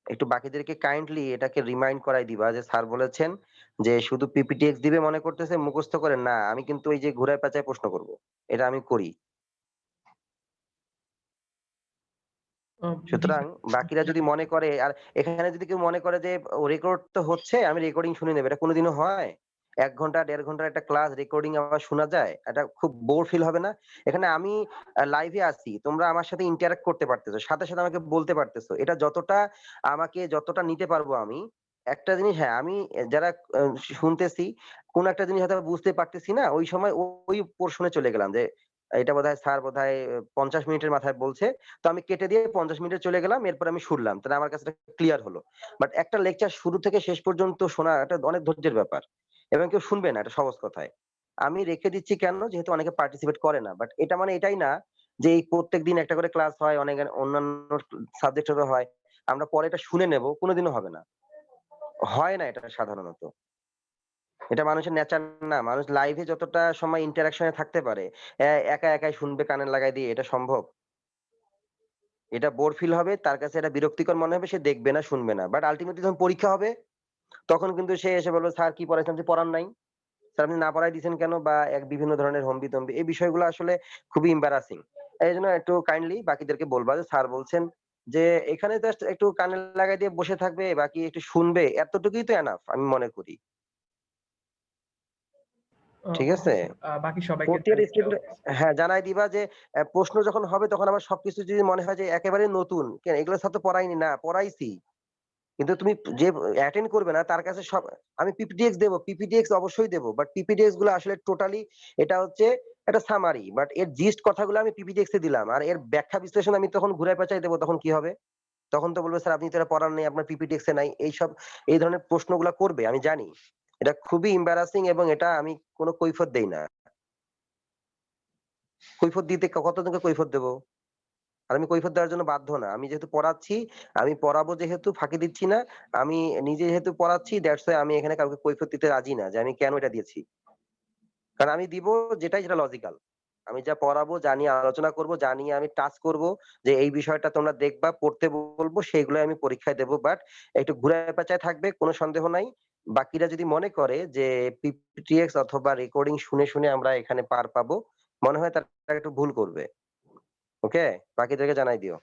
একটু বাকিদেরকে কাইন্ডলি এটাকে রিমাইন্ড করাই দিবা যে স্যার বলেছেন যে শুধু পিপিটিএক্স দিবে, মনে করতেছে মুখস্থ করে না। আমি কিন্তু ওই যে ঘুরায় পেঁচায় প্রশ্ন করব। এটা আমি করি। জি সুতরাং বাকিরা স্যার। যদি মনে করে, আর এখানে যদি কেউ মনে করে যে রেকর্ড তো হচ্ছে, আমি রেকর্ডিং শুনে নেব, এটা কোনোদিনও হয়? ১ ঘন্টা ১.৫ ঘন্টার একটা ক্লাস রেকর্ডিং আবার শোনা যায়? এটা খুব বোর ফিল হবে না? এখানে আমি লাইভে আছি। তোমরা আমার সাথে ইন্টারেক্ট করতে পারতেছো। সাথে আমাকে বলতে পারতেছো। এটা যতটা নিতে পারবো আমি, একটা জিনিস, হ্যাঁ, আমি যারা শুনতেছি, কোন একটা জিনিস হয়তো বুঝতে পারতেছি না, ওই সময় ওই পোরশনে চলে গেলাম যে এটা বোধহয় স্যার ৫০ মিনিটের মাথায় বলছে। তো আমি কেটে দিয়ে ৫০ মিনিটে চলে গেলাম। এরপর আমি শুনলাম। তাহলে আমার কাছে ক্লিয়ার হলো। বাট একটা লেকচার শুরু থেকে শেষ পর্যন্ত শোনা এটা অনেক ধৈর্যের ব্যাপার। এবং কেউ শুনবে না, এটা সহজ কথায়। আমি রেখে দিচ্ছি কেন? যেহেতু অনেকে পার্টিসিপেট করে না। বাট এটা মানে এটাই না যে এই প্রত্যেকদিন একটা করে ক্লাস হয়, অনেক অন্যান্য সাবজেক্টেরও হয়। আমরা পরে এটা শুনে নেব, কোনদিনও হবে না। হয় না এটা সাধারণত। এটা মানুষের নেচার না। মানুষ লাইভে যতটা সময় ইন্টারেকশন এ থাকতে পারে, একাই শুনবে কানে লাগাই দিয়ে, এটা সম্ভব? এটা বোর ফিল হবে, তার কাছে এটা বিরক্তিকর মনে হবে, সে দেখবে না, শুনবে না। বাট আল্টিমেটলি যখন পরীক্ষা হবে, তখন কিন্তু সে এসে বলবে, "স্যার কি পড়াইছেন? আপনি পড়ান নাই? স্যার আপনি না পড়ায় দিছেন কেন?" বা বিভিন্ন ধরনের হম্বিতম্বি। এই বিষয়গুলো আসলে খুবই এম্বারাসিং। এইজন্য একটু কাইন্ডলি বাকিদেরকে বলবা যে, "স্যার বলছেন যে এখানে জাস্ট একটু কানে লাগাই দিয়ে বসে থাকবে, বাকি একটু শুনবে। এতটুকুই তো এনাফ" আমি মনে করি। ঠিক ওকে আছে? স্যার। বাকি সবাইকে ফোর্থ ইয়ার জানিয়ে দেওয়া স্টুডেন্ট হবে। হ্যাঁ, জানাই দিবা যে প্রশ্ন যখন হবে তখন আবার সবকিছু যদি মনে হয় যে একেবারে নতুন, কেন এগুলো স্যার তো পড়াইনি, না পড়াইছি। কিন্তু তুমি যে অ্যাটেন্ড করবে না তার কাছে সব আমি পিপিটিএক্স দেব, পিপিটিএক্স অবশ্যই দেব। বাট পিপিটিএক্স গুলো আসলে টোটালি এটা হচ্ছে একটা সামারি। বাট এর জিস্ট কথাগুলো আমি পিপিটিএক্স এ দিলাম। আর এর ব্যাখ্যা বিশ্লেষণ আমি তখন ঘুরায় পেঁচায় দেব, তখন কি হবে? তখন তো বলবে, "স্যার আপনি তো এটা পড়ান নাই, আপনার পিপিটিএক্স এ নাই।" এইসব এই ধরনের প্রশ্নগুলা করবে আমি জানি। এটা খুবই এম্বারাসিং এবং এটা আমি কোন কৈফিয়ত দেই না। কৈফিয়ত দিতে কতজনকে কৈফিয়ত দেব? আর আমি কৈফিয়ত দেওয়ার জন্য বাধ্য না। আমি যেহেতু পড়াচ্ছি, আমি পড়াবো যেহেতু ফাঁকি দিচ্ছি না। আমি নিজে যেহেতু পড়াচ্ছি দ্যাটস ওয়াই আমি এখানে কাউকে কৈফিয়ত দিতে রাজি না যে আমি কেন এটা দিয়েছি। কারণ আমি দিব যেটা লজিক্যাল। আমি যা পড়াবো, যা নিয়ে আলোচনা করব, যা নিয়ে আমি টাচ করব যে এই বিষয়টা তোমরা দেখবা, পড়তে বলবো সেগুলোই আমি পরীক্ষায় দেব। বাট একটু ঘুরায় পেঁচায় থাকবে, কোনো সন্দেহ নাই। বাকিরা যদি মনে করে যে পিপিটিএক্স অথবা রেকর্ডিং শুনে আমরা এখানে পার পাবো, মনে হয় তারা একটু ভুল করবে। ওকে? বাকিদেরকে জানাই দিও।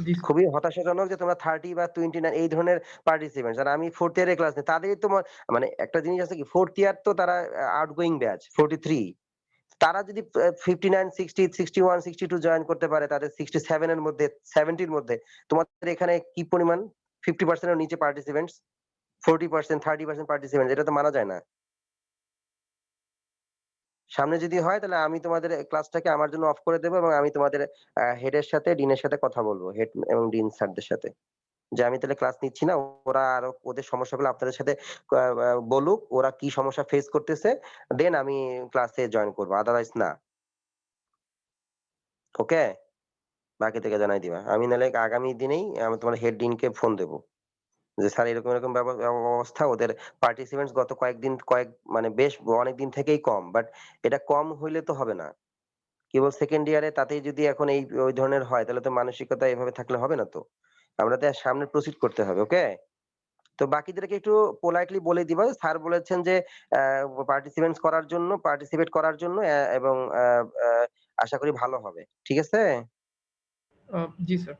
জি স্যার। খুবই হতাশাজনক যে তোমরা 30 বা 29 এই ধরনের পার্টিসিপেন্টস। আর আমি 4th ইয়ারে ক্লাস নেই। তাদেরই তো মানে একটা জিনিস আছে কি 4th ইয়ার তো তারা আউটগোয়িং ব্যাচ 43। তারা যদি 59, 60, 61, 62 জয়েন করতে পারে তাদের 67 এর মধ্যে 70 এর মধ্যে তোমাদের এখানে কি পরিমাণ 50% এর নিচে পার্টিসিপেন্টস, 40%, 30% পার্টিসিপেন্টস এটা তো মানা যায় না। সামনে যদি হয় তাহলে আমি তোমাদের ক্লাসটাকে আমার জন্য অফ করে দেব এবং আমি তোমাদের হেডের সাথে, ডিনের সাথে কথা বলব। হেড এবং ডিন স্যারদের সাথে। যে আমি তাহলে ক্লাস নিচ্ছি না। ওরা আরো ওদের সমস্যাগুলো আপনাদের সাথে বলুক। ওরা কি সমস্যা ফেস করতেছে। দেন আমি ক্লাসে জয়েন করব। আদারওয়াইজ না। ওকে? বাকি থেকে জানাই দিবা। আমি নাহলে আগামী দিনেই আমি তোমার হেড ডিনকে ফোন দেব। যে স্যার এরকম অবস্থা ওদের পার্টিসিপেন্টস গত কয়েকদিন মানে বেশ অনেকদিন থেকেই কম। বাট এটা কম হইলে তো হবে না। কেবল সেকেন্ড ইয়ারে তাতেই যদি এখন ওই ধরনের হয় তাহলে তো মানসিকতা এভাবে থাকলে হবে না তো। আমরা তো সামনে প্রসিড করতে হবে। ওকে? তো বাকিদেরকে একটু পোলাইটলি বলে দিবা স্যার বলেছেন যে পার্টিসিপেট করার জন্য এবং আশা করি ভালো হবে। ঠিক আছে? জি স্যার।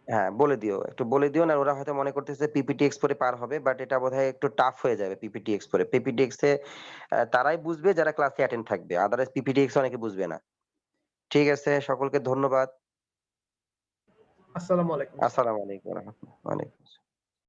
হ্যাঁ, বলে দিও। একটু বলে দিও না ওরা হয়তো মনে করতেছে পিপিটিএক্স পড়ে পার হবে। বাট এটা বোধহয় একটু টাফ হয়ে যাবে পিপিটিএক্স পড়ে। পিপিটিএক্স এ তারাই বুঝবে যারা ক্লাসে অ্যাটেন্ড থাকবে। আদারওয়াইজ পিপিটিএক্স অনেকে বুঝবে না। ঠিক আছে, সকলকে ধন্যবাদ। আসসালামু আলাইকুম স্যার। আসসালামু আলাইকুম ওয়া রাহমাতুল্লাহ। ওয়া আলাইকুম আসসালাম।